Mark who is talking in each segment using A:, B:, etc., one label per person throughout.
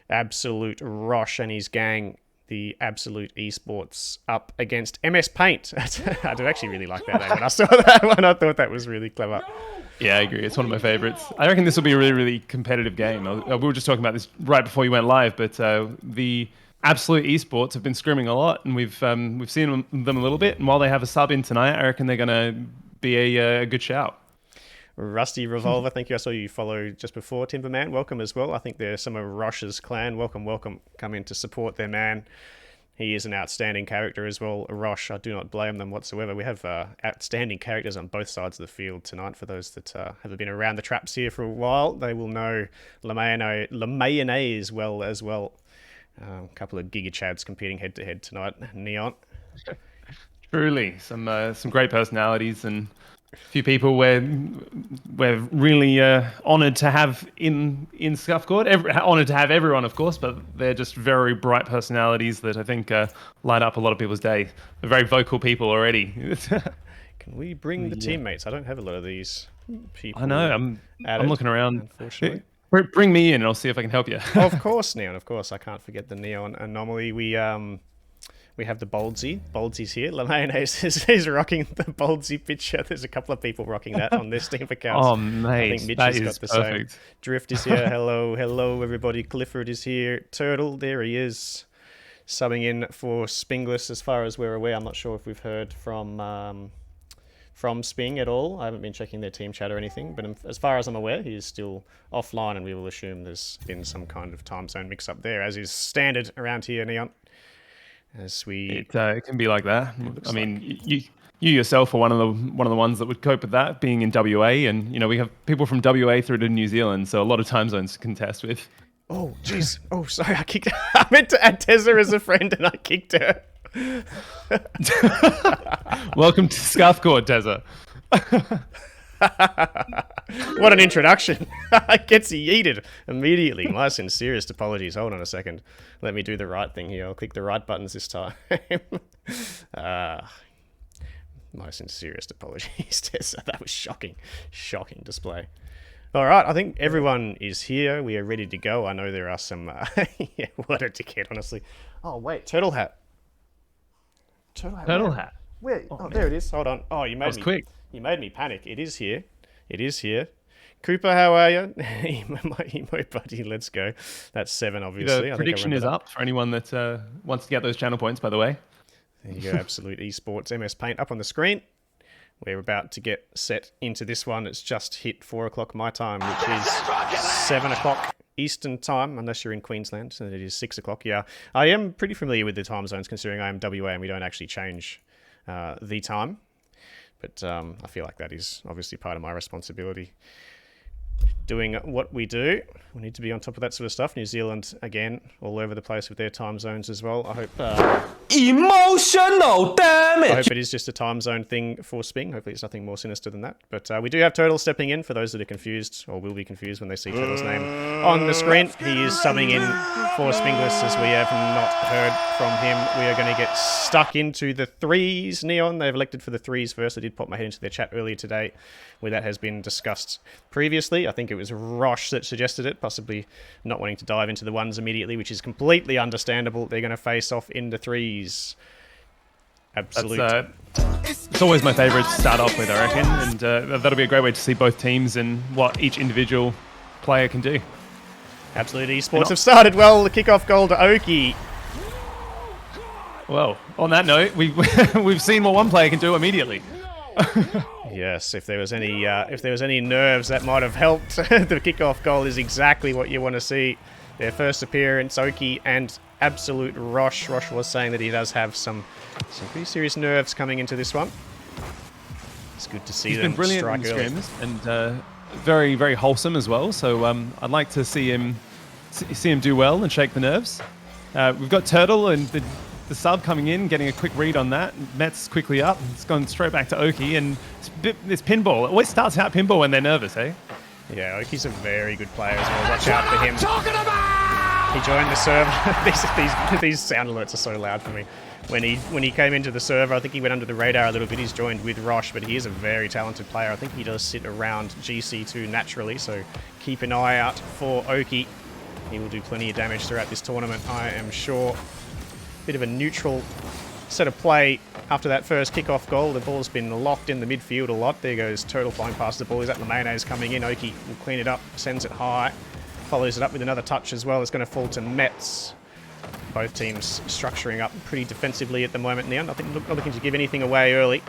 A: Absolute Rosh and his gang, the Absolute Esports, up against MS Paint. I do actually really like that name. When I saw that one, I thought that was really clever.
B: Yeah, I agree. It's one of my favorites. I reckon this will be a really, really competitive game. We were just talking about this right before you went live, but the Absolute Esports have been scrimming a lot, and we've seen them a little bit. And while they have a sub in tonight, I reckon they're going to be a good shout.
A: Rusty Revolver, thank you. I saw you follow just before. Timberman, welcome as well. I think there's some of Rosh's clan. Welcome. Come in to support their man. He is an outstanding character as well. Rosh, I do not blame them whatsoever. We have outstanding characters on both sides of the field tonight. For those that have been around the traps here for a while, they will know LeMayonnaise as well. A couple of Giga Chads competing head to head tonight. Neon.
B: Truly, some great personalities and a few people we're really honoured to have in Scuffcourt. Honoured to have everyone, of course, but they're just very bright personalities that I think light up a lot of people's day. They're very vocal people already.
A: Can we bring the teammates? I don't have a lot of these people.
B: I know. I'm looking around.
A: Unfortunately.
B: Bring me in and I'll see if I can help you.
A: Of course, Neon. Of course. I can't forget the Neon anomaly. We have the Boldsy. Boldsy's here. LeMayonnaise is rocking the Boldsy picture. There's a couple of people rocking that on their Steam accounts.
B: Oh, mate.
A: I think Mitch
B: that
A: has
B: is
A: got the
B: perfect.
A: same. Drift is here. Hello, everybody. Clifford is here. Turtle, there he is. Subbing in for Spingless as far as we're aware. I'm not sure if we've heard from Sping at all. I haven't been checking their team chat or anything, but as far as I'm aware, he is still offline, and we will assume there's been some kind of time zone mix-up there, as is standard around here, Neon.
B: It can be like that. I mean, you yourself are one of the ones that would cope with that, being in WA, and we have people from WA through to New Zealand, so a lot of time zones to contest with.
A: Oh, jeez. Oh, sorry, I meant to add Tessa as a friend, and I kicked her.
B: Welcome to Scuffcourt, Tessa.
A: What an introduction. Gets yeeted immediately. My sincerest apologies. Hold on a second. Let me do the right thing here. I'll click the right buttons this time. My sincerest apologies, Tessa. That was shocking. Shocking display. All right, I think everyone is here. We are ready to go. I know there are some... yeah, what a dickhead, honestly. Oh, wait. Turtle hat.
B: Turtle hat.
A: Where? Oh, there it is. Hold on. Oh, you made me
B: quick.
A: You made me panic. It is here. Cooper, how are you? My emo buddy, let's go. That's 7, obviously.
B: The prediction is up for anyone that wants to get those channel points, by the way.
A: There you go. Absolute Esports MS Paint up on the screen. We're about to get set into this one. It's just hit 4 o'clock my time, which is 7 o'clock Eastern time, unless you're in Queensland. So it is 6 o'clock. Yeah, I am pretty familiar with the time zones, considering I am WA and we don't actually change the time. But I feel like that is obviously part of my responsibility. Doing what we do, we need to be on top of that sort of stuff. New Zealand, again, all over the place with their time zones as well. I hope...
C: Emotional damage!
A: I hope it is just a time zone thing for Sping. Hopefully it's nothing more sinister than that. But we do have Turtle stepping in for those that are confused, or will be confused when they see Turtle's name on the screen. He is subbing in for Spingless, as we have not heard from him. We are going to get stuck into the threes, Neon. They've elected for the threes first. I did pop my head into their chat earlier today, where that has been discussed previously. I think it was Rosh that suggested it, possibly not wanting to dive into the ones immediately, which is completely understandable. They're going to face off in the threes. Absolute.
B: It's always my favourite to start off with, I reckon, and that'll be a great way to see both teams and what each individual player can do.
A: Absolute Esports have started well. The kickoff goal to Oki.
B: Well, on that note, we've seen what one player can do immediately.
A: Yes, if there was any nerves, that might have helped. The kickoff goal is exactly what you want to see. Their first appearance, Oki and Absolute Rosh. Rosh was saying that he does have some pretty serious nerves coming into this one. It's good to see them
B: brilliant
A: strike
B: in
A: early.
B: scrims and very, very wholesome as well. So I'd like to see him do well and shake the nerves. We've got Turtle and the sub coming in, getting a quick read on that. Met's quickly up. It's gone straight back to Oki, and it's pinball. It always starts out pinball when they're nervous, eh?
A: Yeah, Oki's a very good player as well. Watch out for him. He joined the server. these sound alerts are so loud for me. When he came into the server, I think he went under the radar a little bit. He's joined with Rosh, but he is a very talented player. I think he does sit around GC2 naturally, so keep an eye out for Oki. He will do plenty of damage throughout this tournament, I am sure. Bit of a neutral set of play after that first kickoff goal. The ball's been locked in the midfield a lot. There goes Turtle flying past the ball. Is that Lemayonnaise coming in? Oki will clean it up, sends it high, follows it up with another touch as well. It's going to fall to Metz. Both teams structuring up pretty defensively at the moment now. Not looking to give anything away early.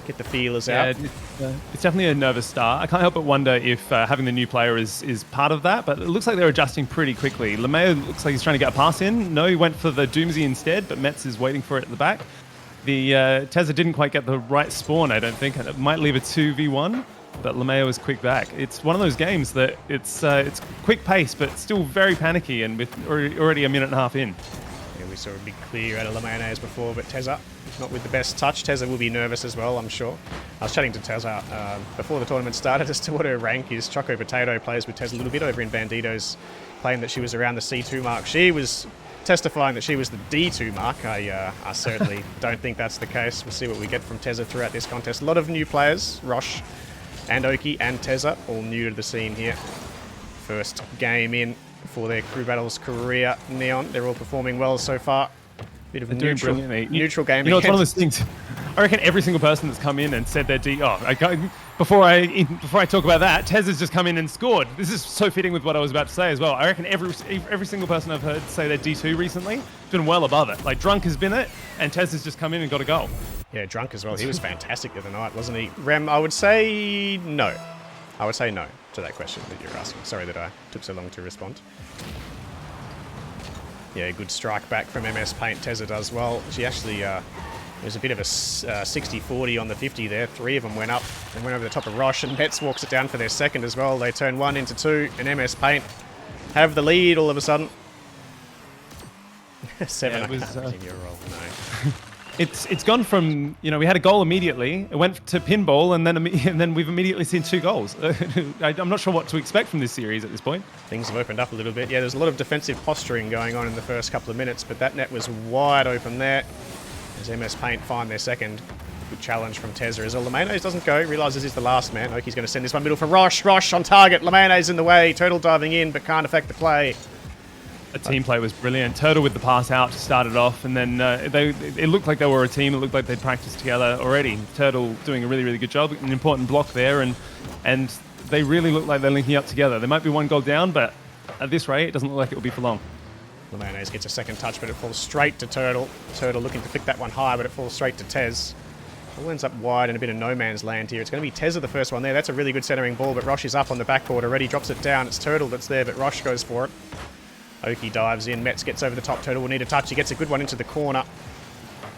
A: Get the feelers out.
B: It's definitely a nervous start. I can't help but wonder if having the new player is part of that, but it looks like they're adjusting pretty quickly. Lemay looks like he's trying to get a pass in. No, he went for the Doomsy instead, but Metz is waiting for it at the back. The Tezza didn't quite get the right spawn, I don't think, and it might leave a 2v1, but Lemay was quick back. It's one of those games that it's quick pace, but still very panicky, and with already a minute and a half in.
A: Yeah, we saw a big clear out of Lemayonnaise before, but Tezza not with the best touch. Tezza will be nervous as well, I'm sure. I was chatting to Tezza before the tournament started as to what her rank is. Choco Potato plays with Tezza a little bit over in Banditos, claimed that she was around the C2 mark. She was testifying that she was the D2 mark. I certainly don't think that's the case. We'll see what we get from Tezza throughout this contest. A lot of new players, Rosh and Oki and Tezza, all new to the scene here. First game in for their Crew Battles career. Neon, they're all performing well so far. Bit of neutral game.
B: You know, it's one of those things. I reckon every single person that's come in and said their D. Oh, before I talk about that, Tez has just come in and scored. This is so fitting with what I was about to say as well. I reckon every single person I've heard say their D2 recently has been well above it. Like Drunk has been it, and Tez has just come in and got a goal.
A: Yeah, Drunk as well. He was fantastic the other night, wasn't he? Rem, I would say no. I would say no to that question that you're asking. Sorry that I took so long to respond. Yeah, good strike back from MS Paint. Tezza does well. She actually, it was a bit of a 60-40 on the 50 there. 3 of them went up and went over the top of Rosh, and Metz walks it down for their second as well. They turn 1 into 2, and MS Paint have the lead all of a sudden. 7
B: yeah, it was,
A: year-old, no.
B: It's gone from, you know, we had a goal immediately, it went to pinball, and then we've immediately seen 2 goals. I'm not sure what to expect from this series at this point.
A: Things have opened up a little bit. Yeah, there's a lot of defensive posturing going on in the first couple of minutes, but that net was wide open there as MS Paint find their second. Good challenge from Tezza as well. Lemayonnaise doesn't go, realises he's the last man. Oki's going to send this one middle for Rosh. Rosh on target. Lemayonnaise in the way. Turtle diving in, but can't affect the play.
B: The team play was brilliant. Turtle with the pass out to start it off, and then it looked like they were a team. It looked like they'd practiced together already. Turtle doing a really, really good job. An important block there, and they really look like they're linking up together. They might be 1 goal down, but at this rate, it doesn't look like it will be for long.
A: Lemayonnaise gets a second touch, but it falls straight to Turtle. Turtle looking to flick that one high, but it falls straight to Tez. Ball ends up wide in a bit of no man's land here. It's going to be Tezza the first one there. That's a really good centering ball, but Rosh is up on the backboard already. Drops it down. It's Turtle that's there, but Rosh goes for it. Oki dives in. Metz gets over the top. Turtle will need a touch. He gets a good one into the corner.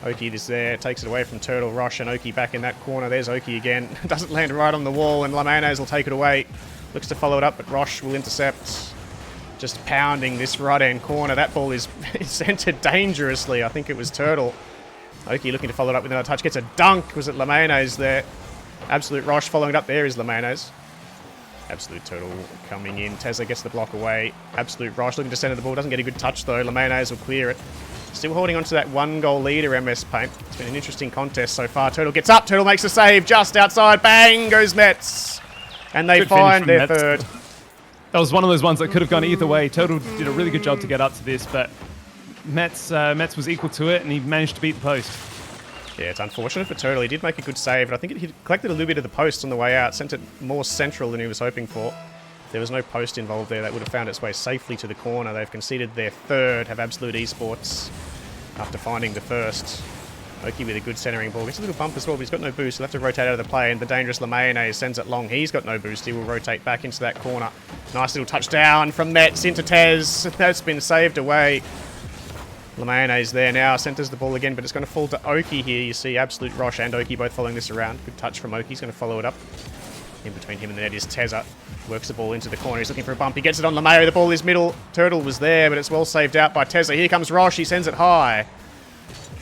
A: Oki is there. Takes it away from Turtle. Rosh and Oki back in that corner. There's Oki again. Doesn't land right on the wall, and Lemayonnaise will take it away. Looks to follow it up, but Rosh will intercept. Just pounding this right-hand corner. That ball is centered dangerously. I think it was Turtle. Oki looking to follow it up with another touch. Gets a dunk. Was it Lemayonnaise there? Absolute Rosh following it up. There is Lemayonnaise. Absolute Turtle coming in. Tezza gets the block away. Absolute Rosh looking to center the ball. Doesn't get a good touch though. Lemayonnaise will clear it. Still holding on to that 1-goal leader, MS Paint. It's been an interesting contest so far. Turtle gets up. Turtle makes a save just outside. Bang goes Metz. And they find their third.
B: That was one of those ones that could have gone either way. Turtle did a really good job to get up to this, but Metz was equal to it, and he managed to beat the post.
A: Yeah, it's unfortunate for Turtle. He did make a good save, but I think he collected a little bit of the post on the way out, sent it more central than he was hoping for. If there was no post involved there, that would have found its way safely to the corner. They've conceded their third, have Absolute Esports after finding the first. Oki with a good centering ball. Gets a little bump as well, but he's got no boost. He'll have to rotate out of the play, and the dangerous Lemayonnaise sends it long. He's got no boost. He will rotate back into that corner. Nice little touchdown from Metz into Tez. That's been saved away. Lemayonnaise there now, centers the ball again, but it's going to fall to Oki here. You see Absolute Rosh and Oki both following this around. Good touch from Oki. He's going to follow it up. In between him and the net is Tezza. Works the ball into the corner. He's looking for a bump. He gets it on Lemayo. The ball is middle. Turtle was there, but it's well saved out by Tezza. Here comes Rosh. He sends it high.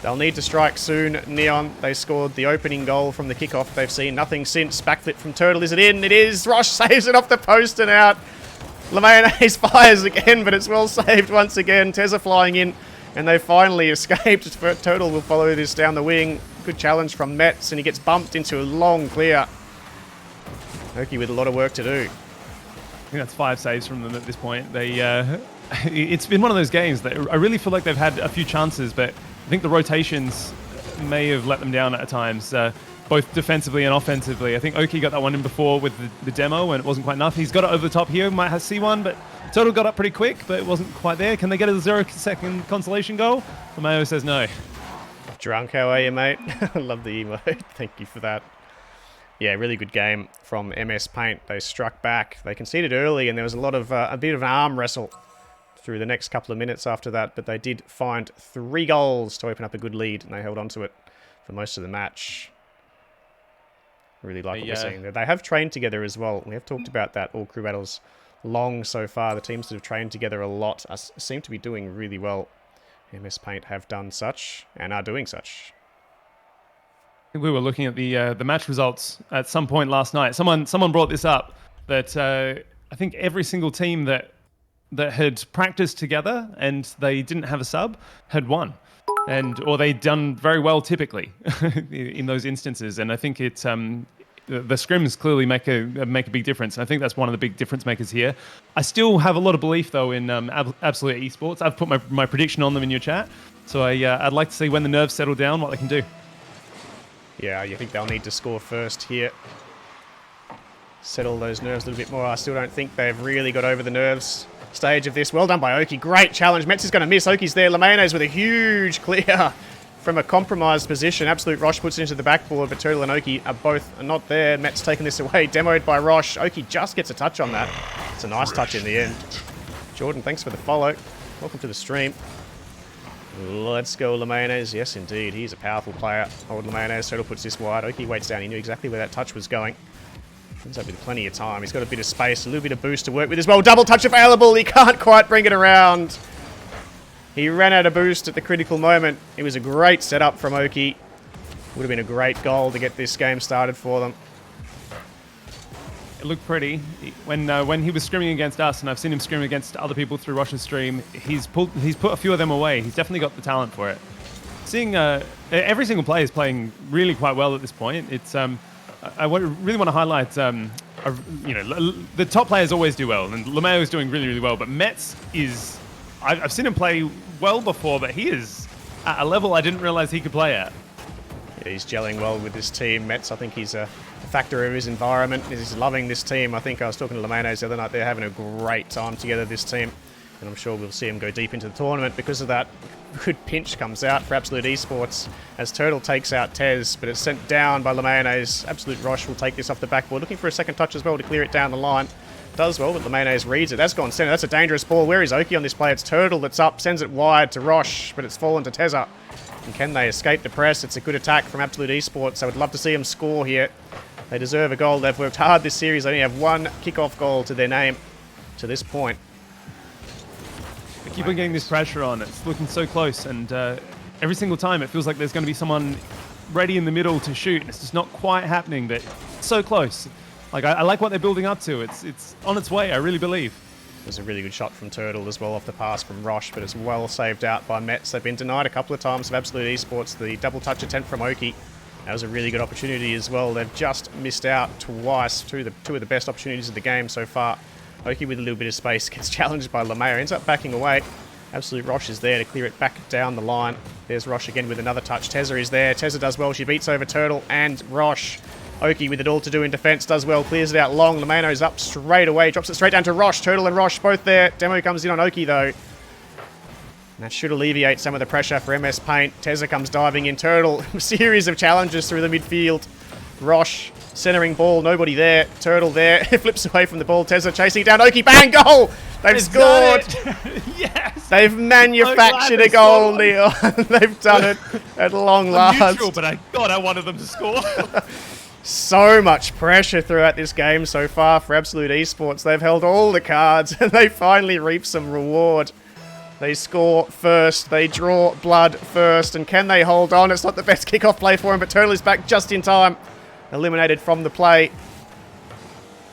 A: They'll need to strike soon. Neon, they scored the opening goal from the kickoff. They've seen nothing since. Backflip from Turtle. Is it in? It is. Rosh saves it off the post and out. Lemayonnaise fires again, but it's well saved once again. Tezza flying in. And they finally escaped. Turtle will follow this down the wing. Good challenge from Metz, and he gets bumped into a long clear. Oki with a lot of work to do.
B: I think that's 5 saves from them at this point. They it's been one of those games that I really feel like they've had a few chances, but I think the rotations may have let them down at times, both defensively and offensively. I think Oki got that one in before with the demo and it wasn't quite enough. He's got it over the top here, might see one, but Total got up pretty quick, but it wasn't quite there. Can they get a 0-second consolation goal? Mayo says no.
A: Drunk, how are you, mate? I love the emote. Thank you for that. Yeah, really good game from MS Paint. They struck back. They conceded early, and there was a bit of an arm wrestle through the next couple of minutes after that, but they did find 3 goals to open up a good lead, and they held on to it for most of the match. Really like what we're seeing there. They have trained together as well. We have talked about that, all crew battles long so far. The teams that have trained together a lot seem to be doing really well. MS Paint have done such, and are doing such.
B: We were looking at the match results at some point last night. Someone brought this up, that I think every single team that had practiced together and they didn't have a sub had won, or they'd done very well typically in those instances. And I think it's the scrims clearly make a big difference. And I think that's one of the big difference makers here. I still have a lot of belief though in Absolute Esports. I've put my prediction on them in your chat, so I'd like to see when the nerves settle down what they can do.
A: Yeah, you think they'll need to score first here. Settle those nerves a little bit more. I still don't think they've really got over the nerves stage of this. Well done by Oki. Great challenge. Metz is going to miss. Oki's there. Lemenes with a huge clear from a compromised position. Absolute Rosh puts it into the backboard, but Turtle and Oki are both not there. Metz taking this away. Demoed by Rosh. Oki just gets a touch on that. It's a nice touch in the end. Jordan, thanks for the follow. Welcome to the stream. Let's go, Lemenes. Yes, indeed. He's a powerful player. Old Lemenes. Turtle puts this wide. Oki waits down. He knew exactly where that touch was going. Ends up with plenty of time. He's got a bit of space, a little bit of boost to work with as well. Double touch available. He can't quite bring it around. He ran out of boost at the critical moment. It was a great setup from Oki. Would have been a great goal to get this game started for them.
B: It looked pretty. When he was scrimming against us, and I've seen him scrim against other people through Rosh's stream, he's put a few of them away. He's definitely got the talent for it. Seeing every single player is playing really quite well at this point. It's I really want to highlight, the top players always do well, and Lemeo is doing really, really well, but Metz is, I've seen him play well before, but he is at a level I didn't realize he could play at.
A: Yeah, he's gelling well with this team. Metz, I think he's a factor of his environment. He's loving this team. I think I was talking to Lemenes the other night. They're having a great time together, this team. And I'm sure we'll see him go deep into the tournament because of that. Good pinch comes out for Absolute Esports as Turtle takes out Tez, but it's sent down by Lemenes. Absolute Rosh will take this off the backboard, looking for a second touch as well to clear it down the line. Does well, but Lemenes reads it. That's gone center. That's a dangerous ball. Where is Oki on this play? It's Turtle that's up, sends it wide to Rosh, but it's fallen to Tezza. And can they escape the press? It's a good attack from Absolute Esports. I would love to see them score here. They deserve a goal. They've worked hard this series. They only have 1 kickoff goal to their name to this point.
B: They keep on getting this pressure on. It's looking so close, and every single time it feels like there's going to be someone ready in the middle to shoot. It's just not quite happening, but it's so close. Like I like what they're building up to. It's on its way. I really believe.
A: There's a really good shot from Turtle as well off the pass from Rosh, but it's well saved out by Metz. They've been denied a couple of times of Absolute Esports. The double touch attempt from Oki. That was a really good opportunity as well. They've just missed out twice. Two of the best opportunities of the game so far. Oki with a little bit of space gets challenged by Lemeo. Ends up backing away. Absolute Rosh is there to clear it back down the line. There's Rosh again with another touch. Tezza is there. Tezza does well. She beats over Turtle and Rosh. Oki with it all to do in defense does well. Clears it out long. Lemeno's up straight away. Drops it straight down to Rosh. Turtle and Rosh both there. Demo comes in on Oki though. And that should alleviate some of the pressure for MS Paint. Tezza comes diving in. Turtle, a series of challenges through the midfield. Rosh, centering ball, nobody there. Turtle there, flips away from the ball. Tezza chasing it down. Oki, bang, goal! They've scored!
B: Yes!
A: They've manufactured a goal, Leon. They've done it at long last.
B: Neutral, but I wanted them to score.
A: So much pressure throughout this game so far for Absolute Esports. They've held all the cards and they finally reap some reward. They score first, they draw blood first, and can they hold on? It's not the best kickoff play for him, but Turtle is back just in time. Eliminated from the play.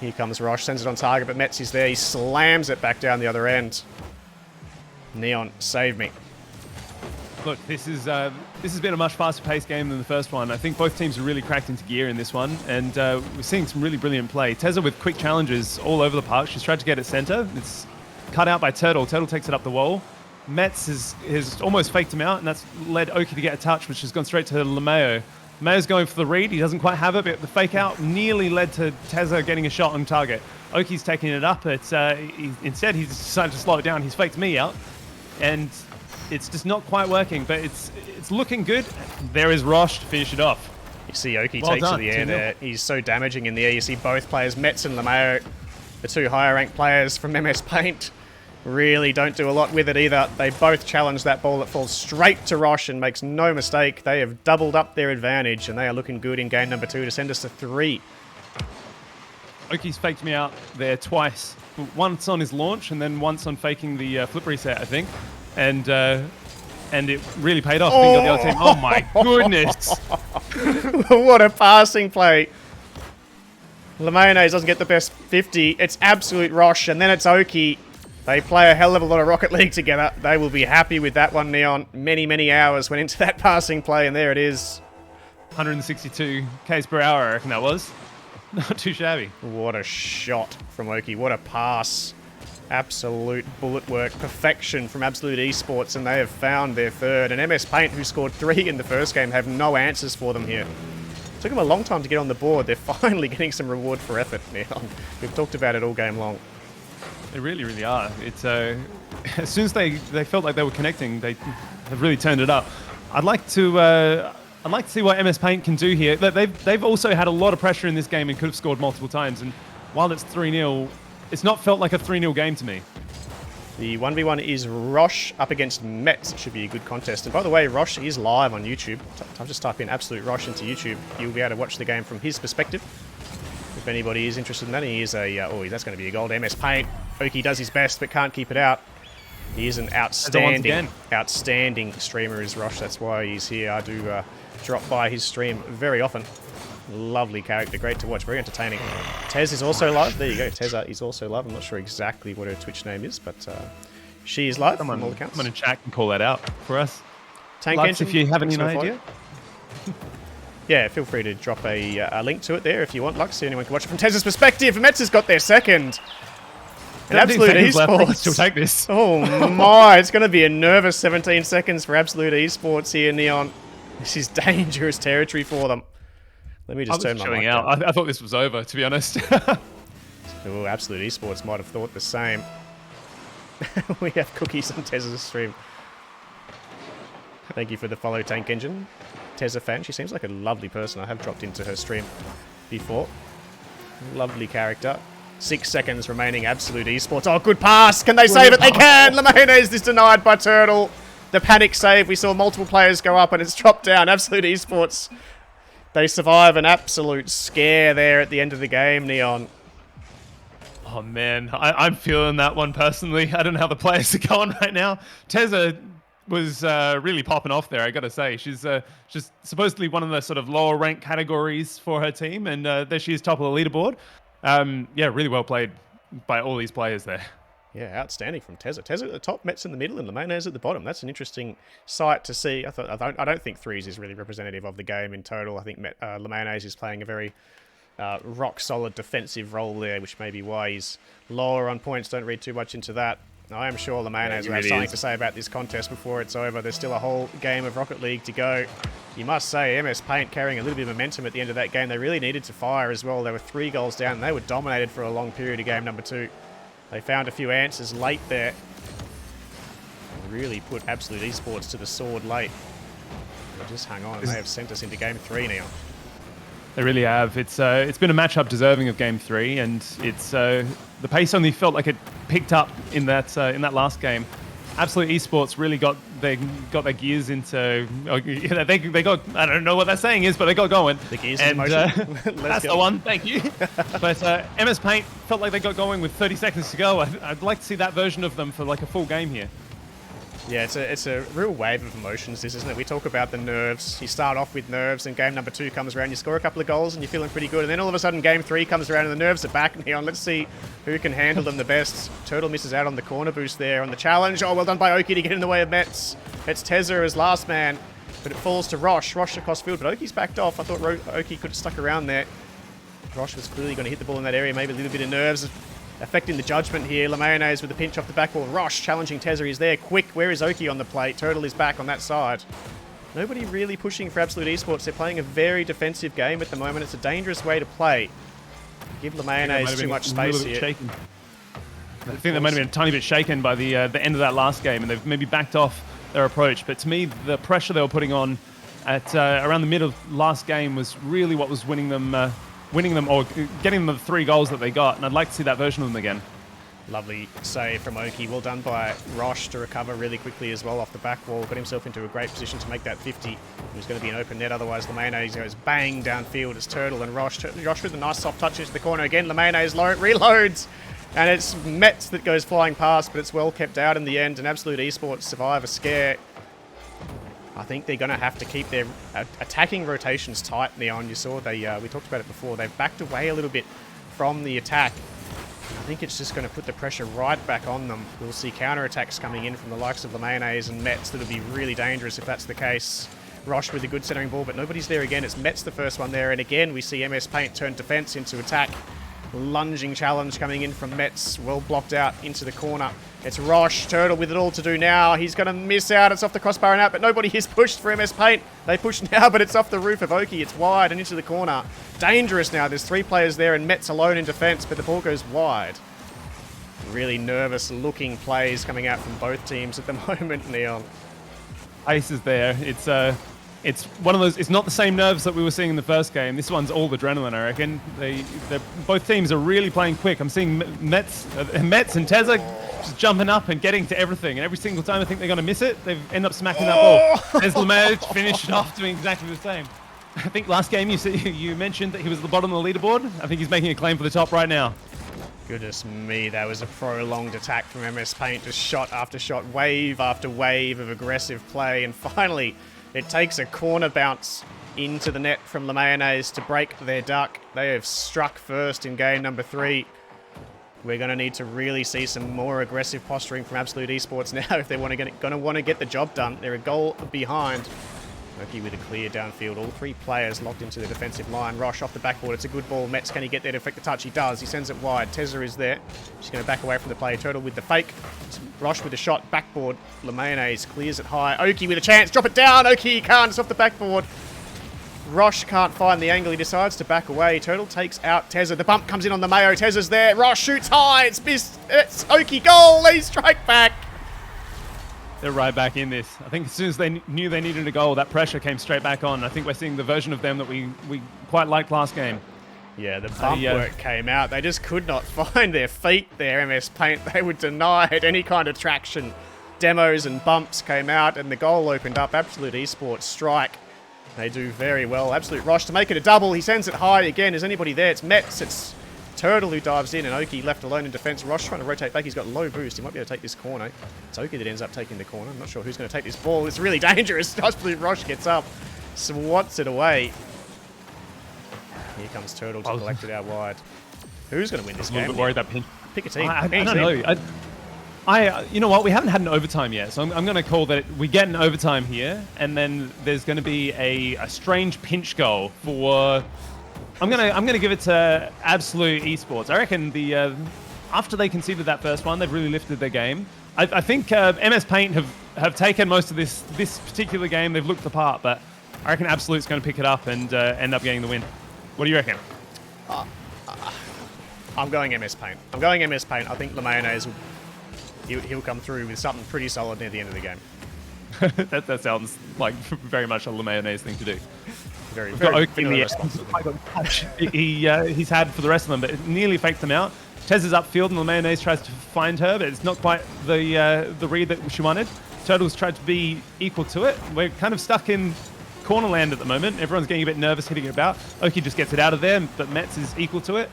A: Here comes Rosh, sends it on target, but Metz is there. He slams it back down the other end. Neon, save me.
B: Look, this has been a much faster-paced game than the first one. I think both teams are really cracked into gear in this one, and we're seeing some really brilliant play. Tezza with quick challenges all over the park. She's tried to get at center. cut out by Turtle. Turtle takes it up the wall. Metz has almost faked him out, and that's led Oki to get a touch, which has gone straight to LeMayo. LeMayo's going for the read. He doesn't quite have it, but the fake out nearly led to Tezza getting a shot on target. Oki's taking it up. Instead, he's decided to slow it down. He's faked me out, and it's just not quite working, but it's looking good. There is Rosh to finish it off.
A: You see Oki
B: Well
A: takes to
B: done,
A: the air
B: 2-0.
A: there. He's so damaging in the air. You see both players, Metz and LeMayo, the two higher ranked players from MS Paint, really don't do a lot with it either. They both challenge that ball that falls straight to Rosh and makes no mistake. They have doubled up their advantage, and they are looking good in game number 2 to send us to 3.
B: Oki's faked me out there twice. Once on his launch, and then once on faking the flip reset, I think. And it really paid off. Being on the other team. Oh my goodness!
A: What a passing play. Lemoynes doesn't get the best 50. It's absolute Rosh, and then it's Oki. They play a hell of a lot of Rocket League together. They will be happy with that one, Neon. Many, many hours went into that passing play, and there it is.
B: 162 k's per hour, I reckon that was. Not too shabby.
A: What a shot from Oki. What a pass. Absolute bullet work. Perfection from Absolute Esports, and they have found their third. And MS Paint, who scored 3 in the first game, have no answers for them here. Took them a long time to get on the board. They're finally getting some reward for effort, Neon. We've talked about it all game long.
B: They really, really are. It's as soon as they felt like they were connecting, they have really turned it up. I'd like to see what MS Paint can do here. They've also had a lot of pressure in this game and could have scored multiple times. And while it's 3-0, it's not felt like a 3-0 game to me.
A: The 1v1 is Rosh up against Metz. It should be a good contest. And by the way, Rosh is live on YouTube. I'll just type in Absolute Rosh into YouTube. You'll be able to watch the game from his perspective. If anybody is interested in that, he is a... that's going to be a gold. MS Paint. Oki does his best, but can't keep it out. He is an outstanding streamer, is Rosh. That's why he's here. I do drop by his stream very often. Lovely character, great to watch, very entertaining. Tez is also live. There you go, Tezza is also live. I'm not sure exactly what her Twitch name is, but she is live from all accounts.
B: Someone in chat can call that out for us.
A: Tank
B: Lux,
A: Engine,
B: if you have any
A: thanks for
B: idea.
A: Yeah, feel free to drop a link to it there if you want, Lux, so anyone can watch it from Tezza's perspective. Metz has got their second. And Absolute Esports.
B: Still take this.
A: Oh my, it's going to be a nervous 17 seconds for Absolute Esports here, Neon. This is dangerous territory for them. Let me just turn my mic down.
B: I thought this was over, to be honest.
A: Oh, Absolute Esports might have thought the same. We have cookies on Tezza's stream. Thank you for the follow, Tank Engine. Tezza fan, she seems like a lovely person. I have dropped into her stream before. Lovely character. 6 seconds remaining, Absolute Esports. Oh, good pass! Can they save it? They can! Lemoynes is denied by Turtle. The panic save. We saw multiple players go up and it's dropped down. Absolute Esports. They survive an absolute scare there at the end of the game, Neon.
B: Oh man, I'm feeling that one personally. I don't know how the players are going right now. Tezza was really popping off there, I gotta say. She's supposedly one of the sort of lower rank categories for her team, and there she is, top of the leaderboard. Yeah, really well played by all these players there.
A: Yeah, outstanding from Tezza. Tezza at the top, Metz in the middle, and Lemoynes at the bottom. That's an interesting sight to see. I don't think threes is really representative of the game in total. I think Lemoynes is playing a very rock-solid defensive role there, which may be why he's lower on points. Don't read too much into that. I am sure Lemoynes will have something to say about this contest before it's over. There's still a whole game of Rocket League to go. You must say, MS Paint carrying a little bit of momentum at the end of that game. They really needed to fire as well. They were 3 goals down, and they were dominated for a long period of game number 2. They found a few answers late there. Really put Absolute Esports to the sword late. But just hang on, they have sent us into game 3 now.
B: They really have. It's been a matchup deserving of game 3, and it's the pace only felt like it picked up in that last game. Absolute Esports really got their gears into. They got, I don't know what that saying is, but they got going.
A: The gears in motion.
B: That's the one. Thank you. But MS Paint felt like they got going with 30 seconds to go. I'd like to see that version of them for like a full game here.
A: Yeah, it's a real wave of emotions, this, isn't it? We talk about the nerves. You start off with nerves, and game number 2 comes around, you score a couple of goals, and you're feeling pretty good. And then all of a sudden, game 3 comes around, and the nerves are back. Neon, let's see who can handle them the best. Turtle misses out on the corner boost there on the challenge. Oh, well done by Oki to get in the way of Metz. It's Tezza as last man, but it falls to Rosh. Rosh across field, but Oki's backed off. I thought Oki could have stuck around there. Rosh was clearly going to hit the ball in that area, maybe a little bit of nerves. affecting the judgment here. Lemayonnaise with the pinch off the backboard. Rosh challenging Tezza. He's there. Quick, where is Oki on the plate? Turtle is back on that side. Nobody really pushing for Absolute Esports. They're playing a very defensive game at the moment. It's a dangerous way to play. Give Lemayonnaise too much space here.
B: Shaken. I think they might have been a tiny bit shaken by the end of that last game, and they've maybe backed off their approach. But to me, the pressure they were putting on at around the middle of last game was really what was winning them or getting them the 3 goals that they got. And I'd like to see that version of them again.
A: Lovely save from Oki. Well done by Rosh to recover really quickly as well off the back wall. Got himself into a great position to make that 50. It was going to be an open net, otherwise Lemayonnaise goes bang downfield as Turtle and Rosh. Rosh with a nice soft touch into the corner again. Lemayonnaise reloads. And it's Metz that goes flying past, but it's well kept out in the end. And Absolute Esports survive a scare. I think they're going to have to keep their attacking rotations tight, Neon. You saw we talked about it before. They've backed away a little bit from the attack. I think it's just going to put the pressure right back on them. We'll see counterattacks coming in from the likes of Lemayonnaise and Metz that'll be really dangerous if that's the case. Rosh with a good centering ball, but nobody's there again. It's Metz the first one there, and again we see MS Paint turn defense into attack. Lunging challenge coming in from Metz, well blocked out into the corner. It's Rosh, Turtle with it all to do now. He's going to miss out. It's off the crossbar and out, but nobody is pushed for MS Paint. They push now, but it's off the roof of Oki. It's wide and into the corner. Dangerous now. There's 3 players there and Metz alone in defense, but the ball goes wide. Really nervous looking plays coming out from both teams at the moment, Neon.
B: Ace is there. It's one of those. It's not the same nerves that we were seeing in the first game. This one's all adrenaline, I reckon. Both teams are really playing quick. I'm seeing Metz and Tezza just jumping up and getting to everything. And every single time I think they're going to miss it, they end up smacking that ball. As Lemay finished off doing exactly the same. I think last game you mentioned that he was at the bottom of the leaderboard. I think he's making a claim for the top right now.
A: Goodness me, that was a prolonged attack from MS Paint. Just shot after shot, wave after wave of aggressive play. And finally, it takes a corner bounce into the net from Lemayonnaise to break their duck. They have struck first in game number 3. We're going to need to really see some more aggressive posturing from Absolute Esports now if they're going to want to get the job done. They're a goal behind. Oki with a clear downfield. All 3 players locked into the defensive line. Rosh off the backboard. It's a good ball. Metz, can he get there to affect the touch? He does. He sends it wide. Tezza is there. She's going to back away from the play. Turtle with the fake. Rosh with a shot. Backboard. Lemayonnaise clears it high. Oki with a chance. Drop it down. Oki can't. It's off the backboard. Rosh can't find the angle. He decides to back away. Turtle takes out Tezza. The bump comes in on the Mayo. Tezza's there. Rosh shoots high. It's missed. It's Oki goal. They strike back.
B: They're right back in this. I think as soon as they knew they needed a goal, that pressure came straight back on. I think we're seeing the version of them that we quite liked last game.
A: Yeah, the bump work came out. They just could not find their feet there, MS Paint. They were denied any kind of traction. Demos and bumps came out, and the goal opened up. Absolute Esports strike. They do very well. Absolute Rosh to make it a double. He sends it high again. Is anybody there? It's Metz. It's Turtle who dives in, and Oki left alone in defense. Rosh trying to rotate back. He's got low boost. He might be able to take this corner. It's Oki that ends up taking the corner. I'm not sure who's going to take this ball. It's really dangerous. Absolute Rosh gets up, swats it away. Here comes Turtle to collect it out wide. Who's going to win this game?
B: I'm a little bit worried that
A: pick a team.
B: I don't know. You know what? We haven't had an overtime yet, so I'm going to call that we get an overtime here, and then there's going to be a strange pinch goal for. I'm gonna give it to Absolute Esports. I reckon after they conceded that first one, they've really lifted their game. I think MS Paint have taken most of this particular game. They've looked the part, but I reckon Absolute's going to pick it up and end up getting the win. What do you reckon?
A: I'm going MS Paint. I'm going MS Paint. I think Lemayonnaise he'll come through with something pretty solid near the end of the game.
B: that sounds like very much a Lemayonnaise thing to do.
A: Very
B: responsible. He's had for the rest of them, but it nearly faked them out. Tez is upfield and Lemayonnaise tries to find her, but it's not quite the read that she wanted. Turtle's tried to be equal to it. We're kind of stuck in corner land at the moment. Everyone's getting a bit nervous hitting it about. Oki just gets it out of there, but Metz is equal to it.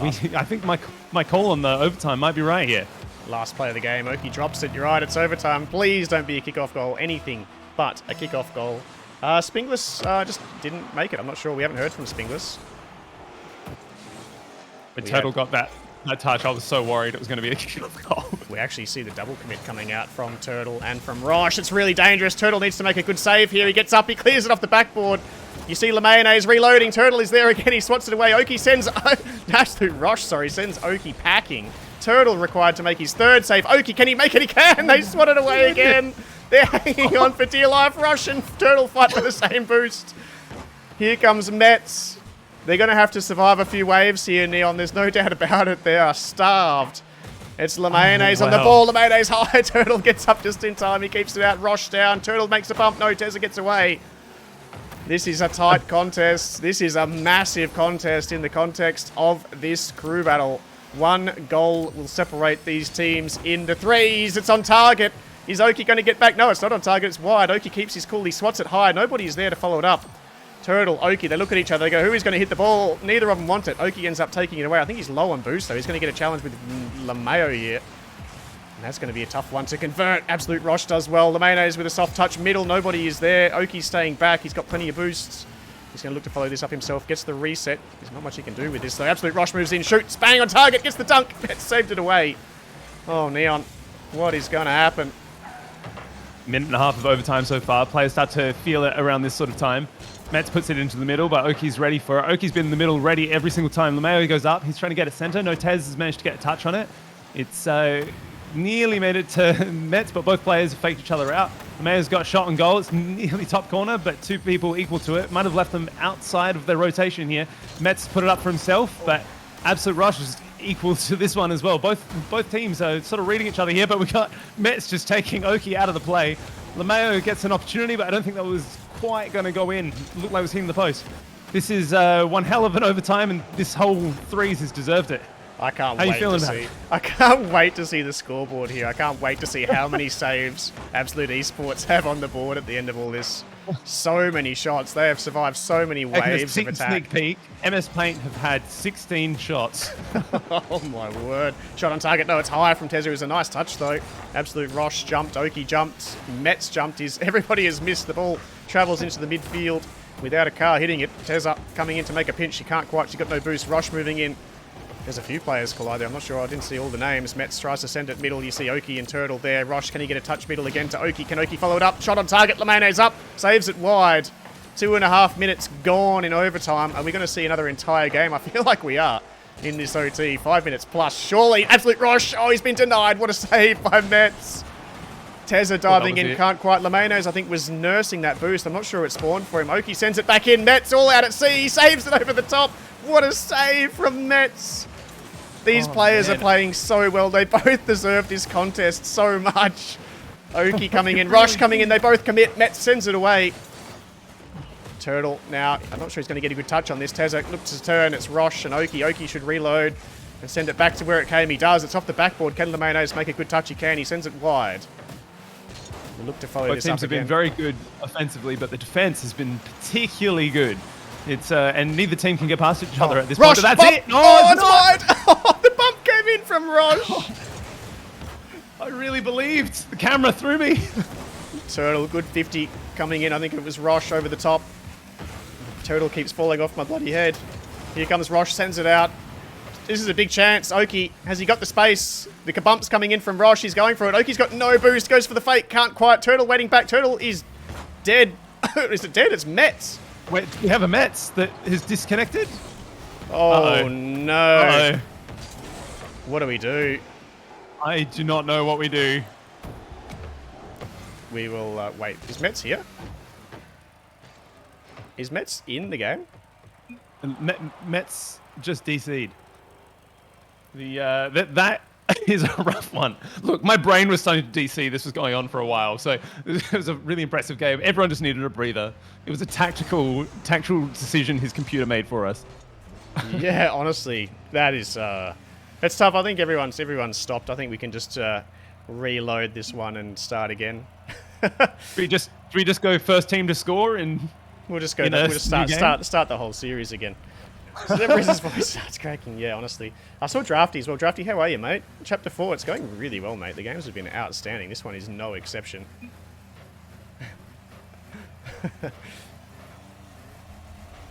B: I think my call on the overtime might be right here.
A: Last play of the game. Oki drops it. You're right, it's overtime. Please don't be a kickoff goal. Anything but a kickoff goal. Spingless just didn't make it. I'm not sure. We haven't heard from Spingless.
B: When Turtle got that touch, I was so worried it was going to be a kickoff goal.
A: We actually see the double commit coming out from Turtle and from Rosh. It's really dangerous. Turtle needs to make a good save here. He gets up. He clears it off the backboard. You see Lemayonnaise reloading. Turtle is there again. He swats it away. Oki sends Absolute Rosh, sorry, sends Oki packing. Turtle required to make his third save. Oki, can he make it? He can! They swat it away again! They're hanging on for dear life. Rosh and Turtle fight for the same boost. Here comes Mets. They're going to have to survive a few waves here, Neon. There's no doubt about it. They are starved. It's Lemayonnaise on the ball. Lemayonnaise high. Turtle gets up just in time. He keeps it out. Rosh down. Turtle makes a bump. No, Tezza gets away. This is a tight contest. This is a massive contest in the context of this crew battle. One goal will separate these teams into threes. It's on target. Is Oki going to get back? No, it's not on target. It's wide. Oki keeps his cool. He swats it high. Nobody is there to follow it up. Turtle, Oki, they look at each other. They go, who is going to hit the ball? Neither of them want it. Oki ends up taking it away. I think he's low on boost, though. He's going to get a challenge with Lameo here. And that's going to be a tough one to convert. Absolute Rosh does well. Lemayonnaise with a soft touch middle. Nobody is there. Oki's staying back. He's got plenty of boosts. He's going to look to follow this up himself. Gets the reset. There's not much he can do with this, though. Absolute Rosh moves in, shoots, bang on target, gets the dunk. Saved it away. Oh, Neon. What is going to happen?
B: Minute and a half of overtime so far. Players start to feel it around this sort of time. Mets puts it into the middle, but Oki's ready for it. Oki's been in the middle ready every single time. Lameo goes up. He's trying to get it center. No, Tez has managed to get a touch on it. It's nearly made it to Mets, but both players have faked each other out. Lameo's got a shot on goal. It's nearly top corner, but two people equal to it. Might have left them outside of their rotation here. Mets put it up for himself, but Absolute Rush is equal to this one as well. Both teams are sort of reading each other here, but we got Mets just taking Oki out of the play. Lameo gets an opportunity, but I don't think that was quite going to go in. Looked like it was hitting the post. This is one hell of an overtime, and this whole threes has deserved it.
A: I can't
B: How
A: wait
B: you feeling
A: to
B: about
A: see.
B: it?
A: I can't wait to see the scoreboard here. I can't wait to see how many saves Absolute Esports have on the board at the end of all this. So many shots. They have survived so many waves of attack.
B: Sneak peek. MS Paint have had 16 shots.
A: Oh my word. Shot on target. No, it's high from Tezza. It was a nice touch though. Absolute Rosh jumped. Oki jumped. Mets jumped. Everybody has missed. The ball travels into the midfield without a car hitting it. Tezza coming in to make a pinch. She can't quite. She got no boost. Rosh moving in. There's a few players collide there. I'm not sure. I didn't see all the names. Mets tries to send it middle. You see Oki and Turtle there. Rosh, can he get a touch middle again to Oki? Can Oki follow it up? Shot on target. Lemayonnaise up. Saves it wide. 2.5 minutes gone in overtime. Are we going to see another entire game? I feel like we are in this OT. 5 minutes plus. Surely. Absolute Rosh. Oh, he's been denied. What a save by Mets. Tezza diving in. Can't quite. Lemayonnaise, I think, was nursing that boost. I'm not sure it spawned for him. Oki sends it back in. Mets all out at sea. He saves it over the top. What a save from Mets. These players are playing so well. They both deserve this contest so much. Oki coming in, Rosh coming in. They both commit. Mets sends it away. Turtle now. I'm not sure he's going to get a good touch on this. Tezza looks to turn. It's Rosh and Oki. Oki should reload and send it back to where it came. He does. It's off the backboard. Can Lemayonnaise make a good touch? He can. He sends it wide. We'll look to follow
B: Both
A: this
B: teams
A: up
B: have
A: again.
B: been very good offensively, but the defense has been particularly good. It's and neither team can get past each other at this
A: Rosh,
B: point. But that's
A: bump.
B: it. No,
A: Oh,
B: it's
A: it's
B: not.
A: wide. Oh, the bump came in from Rosh.
B: I really believed. The camera threw me.
A: Turtle, good 50 coming in. I think it was Rosh over the top. Turtle keeps falling off my bloody head. Here comes Rosh, sends it out. This is a big chance. Oki, has he got the space? The kabump's coming in from Rosh. He's going for it. Oki's got no boost. Goes for the fake. Can't quite. Turtle waiting back. Turtle is dead. Is it dead? It's Mets.
B: Wait, we have a Mets that is disconnected.
A: Oh, no.
B: Uh-oh.
A: What do we do?
B: I do not know what we do.
A: We will wait. Is Mets here? Is Mets in the game?
B: Mets just DC'd. That is a rough one. Look, my brain was starting to DC. This was going on for a while, so it was a really impressive game. Everyone just needed a breather. It was a tactical decision his computer made for us.
A: Yeah, honestly, that is it's tough. I think everyone's stopped. I think we can just reload this one and start again.
B: We just go first team to score and
A: We'll just go. We'll just start the whole series again. So that Riz's voice starts cracking. Yeah, honestly. I saw Drafty as well. Drafty, how are you, mate? Chapter 4, it's going really well, mate. The games have been outstanding. This one is no exception.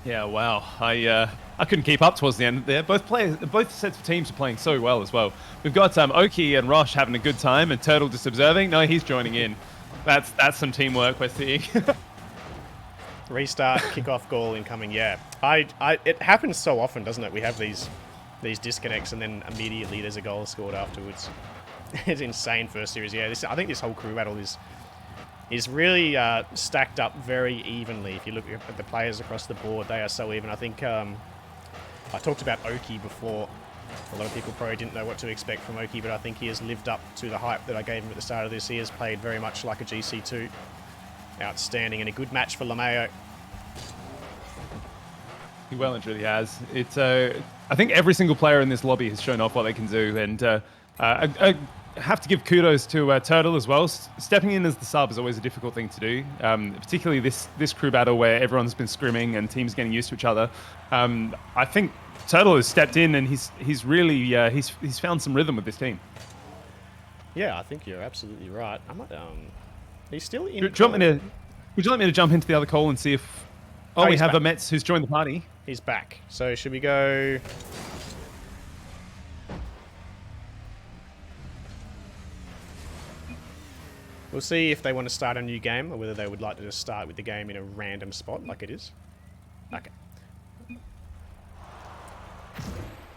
B: yeah, wow. I couldn't keep up towards the end there. Both sets of teams are playing so well as well. We've got Oki and Rosh having a good time, and Turtle just observing. No, he's joining in. That's some teamwork we're seeing.
A: Restart, kickoff goal incoming. Yeah, it happens so often, doesn't it? We have these these disconnects, and then immediately there's a goal scored afterwards. It's insane first series. Yeah, I think this whole crew battle is really stacked up very evenly. If you look at the players across the board, they are so even. I think I talked about Oki before. A lot of people probably didn't know what to expect from Oki, but I think he has lived up to the hype that I gave him at the start of this. He has played very much like a GC2. Outstanding, and a good match for LeMayo.
B: He well and truly has. It's I think every single player in this lobby has shown off what they can do, and I have to give kudos to Turtle as well. Stepping in as the sub is always a difficult thing to do, particularly this crew battle where everyone's been scrimming and teams getting used to each other. I think Turtle has stepped in, and he's really he's found some rhythm with this team.
A: Yeah, I think you're absolutely right. I might he's still in.
B: Would you like me to jump into the other call and see if? Oh, we have
A: back.
B: a Mets who's joined the party.
A: He's back. So should we go? We'll see if they want to start a new game or whether they would like to just start with the game in a random spot like it is. Okay.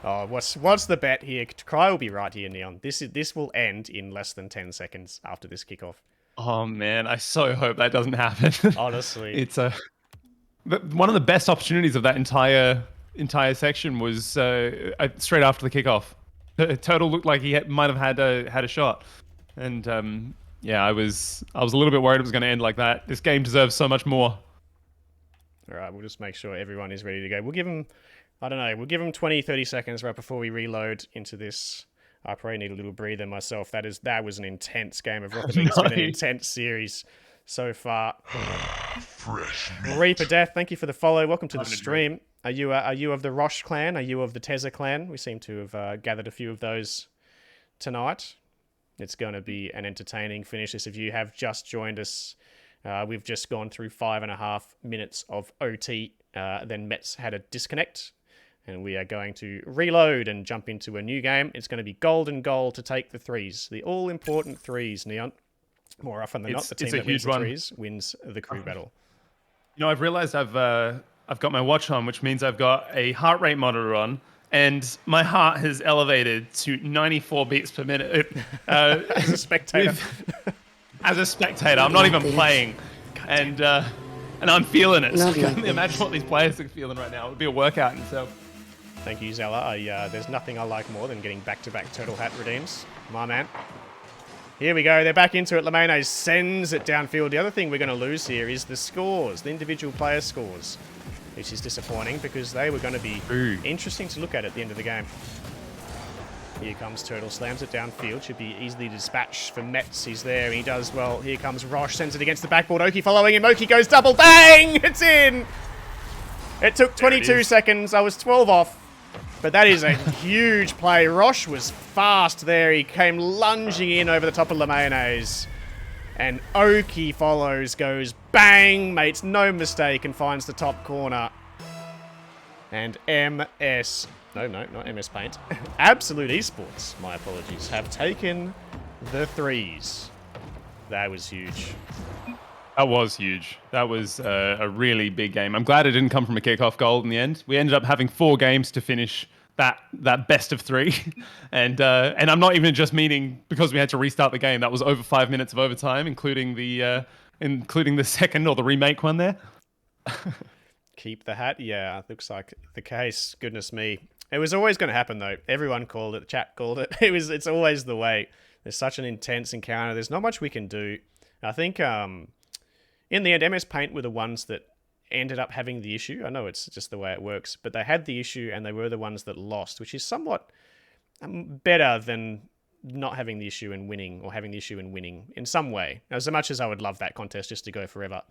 A: Oh, what's the bet here? Cry will be right here, Neon. This will end in less than 10 seconds after this kickoff.
B: Oh man, I so hope that doesn't happen.
A: Honestly,
B: it's one of the best opportunities of that entire section was straight after the kickoff. Turtle looked like he might have had a shot, and yeah, I was a little bit worried it was going to end like that. This game deserves so much more.
A: All right, we'll just make sure everyone is ready to go. We'll give them, I don't know, we'll give them 20, 30 seconds right before we reload into this. I probably need a little breather myself. That was an intense game of Rocket League. It's been an intense series so far. Reaper Death, thank you for the follow. Welcome to the stream. Are you of the Roche clan? Are you of the Tezza clan? We seem to have gathered a few of those tonight. It's going to be an entertaining finish. If you have just joined us, we've just gone through 5.5 minutes of OT. Then Mets had a disconnect. And we are going to reload and jump into a new game. It's going to be golden goal to take the threes. The all-important threes, Neon. More often than not, the team that wins the threes wins the crew battle.
B: You know, I've realized I've got my watch on, which means I've got a heart rate monitor on, and my heart has elevated to 94 beats per minute.
A: As a spectator.
B: As a spectator. I'm not even playing. And I'm feeling it. So I can only imagine what these players are feeling right now. It would be a workout in itself.
A: Thank you, Zella. There's nothing I like more than getting back-to-back Turtle Hat redeems. My man. Here we go. They're back into it. Lameno sends it downfield. The other thing we're going to lose here is the scores, the individual player scores, which is disappointing because they were going to be interesting to look at the end of the game. Here comes Turtle, slams it downfield. Should be easily dispatched for Mets. He's there. He does well. Here comes Roche, sends it against the backboard. Oki following him. Oki goes double. Bang! It's in! It took 22 seconds. I was 12 off. But that is a huge play. Roche was fast there. He came lunging in over the top of Lemayonnaise. And Oki follows, goes bang, makes no mistake, and finds the top corner. And MS... No, not MS Paint. Absolute Esports, my apologies, have taken the threes. That was huge.
B: That was huge. That was a really big game. I'm glad it didn't come from a kickoff goal in the end. We ended up having 4 games to finish that best of 3, and I'm not even just meaning because we had to restart the game. That was over 5 minutes of overtime, including the second or the remake one there.
A: Keep the hat. Yeah, looks like the case. Goodness me. It was always going to happen though. Everyone called it. The chat called it. It's always the way. There's such an intense encounter. There's not much we can do. I think in the end, MS Paint were the ones that ended up having the issue. I know it's just the way it works, but they had the issue and they were the ones that lost, which is somewhat better than not having the issue and winning, or having the issue and winning in some way. As much as I would love that contest just to go forever.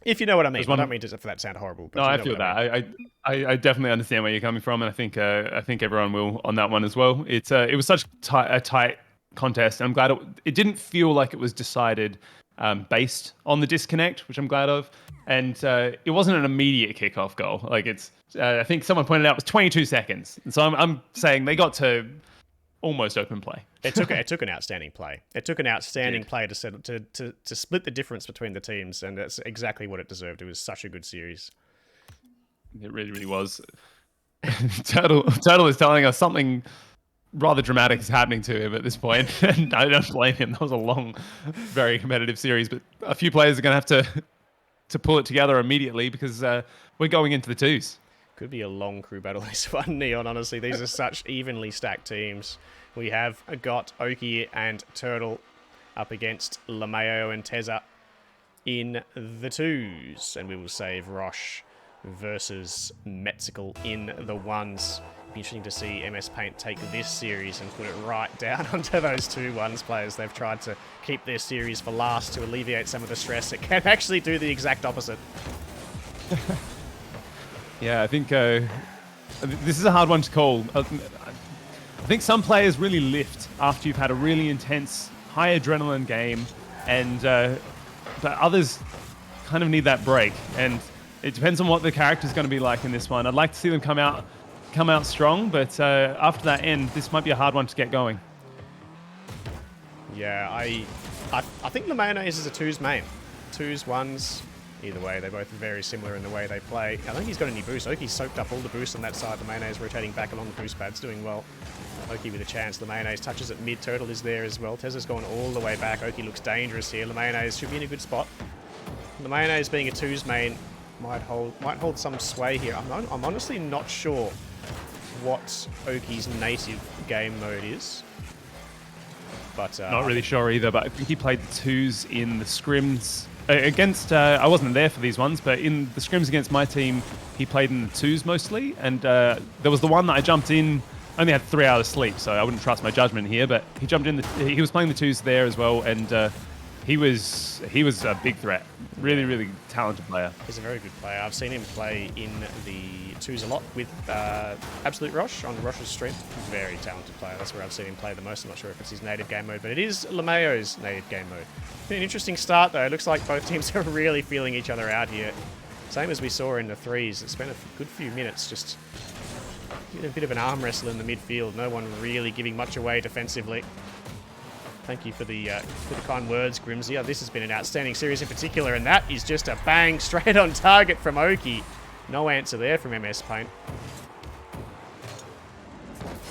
A: If you know what I mean. I don't mean for that to sound horrible. But
B: no, I feel that. I definitely understand where you're coming from, and I think everyone will on that one as well. It was such a tight contest. I'm glad it didn't feel like it was decided based on the disconnect, which I'm glad of. And it wasn't an immediate kickoff goal. Like I think someone pointed out it was 22 seconds. And so I'm saying they got to almost open play.
A: It took an outstanding play. It took an outstanding play to split the difference between the teams, and that's exactly what it deserved. It was such a good series.
B: It really, really was. Turtle is telling us something rather dramatic is happening to him at this point, and I don't blame him. That was a long, very competitive series, but a few players are going to have to pull it together immediately because we're going into the twos.
A: Could be a long crew battle, this one, Neon, honestly. These are such evenly stacked teams. We have got Oki and Turtle up against Lameo and Tezza in the twos. And we will save Roche versus Metzical in the ones. Be interesting to see MS Paint take this series and put it right down onto those two ones players. They've tried to keep their series for last to alleviate some of the stress. It can actually do the exact opposite.
B: Yeah, I think this is a hard one to call. I think some players really lift after you've had a really intense, high adrenaline game, and but others kind of need that break. And it depends on what the character's going to be like in this one. I'd like to see them come out strong, but after that end, this might be a hard one to get going.
A: Yeah, I think the mayonnaise is a twos main. Twos, ones. Either way, they're both very similar in the way they play. I don't think he's got any boost. Oki's soaked up all the boost on that side. The mayonnaise rotating back along the boost pads, doing well. Oki with a chance. The mayonnaise touches at mid. Turtle is there as well. Tezza's gone all the way back. Oki looks dangerous here. The mayonnaise should be in a good spot. The mayonnaise being a twos main might hold some sway here. I'm honestly not sure what Oki's native game mode is. But
B: Not really sure either, but I think he played the twos in the scrims against, I wasn't there for these ones, but in the scrims against my team, he played in the twos mostly. And there was the one that I jumped in, only had 3 hours sleep, so I wouldn't trust my judgment here, but he jumped in, he was playing the twos there as well, and he was a big threat. Really, really talented player.
A: He's a very good player. I've seen him play in the twos a lot with Absolute Roche on Roche's stream. Very talented player. That's where I've seen him play the most. I'm not sure if it's his native game mode, but it is Lameo's native game mode. Been an interesting start, though. It looks like both teams are really feeling each other out here. Same as we saw in the threes. It's been a good few minutes just a bit of an arm wrestle in the midfield. No one really giving much away defensively. Thank you for the kind words, Grimsy. This has been an outstanding series in particular, and that is just a bang straight on target from Oki. No answer there from MS Paint.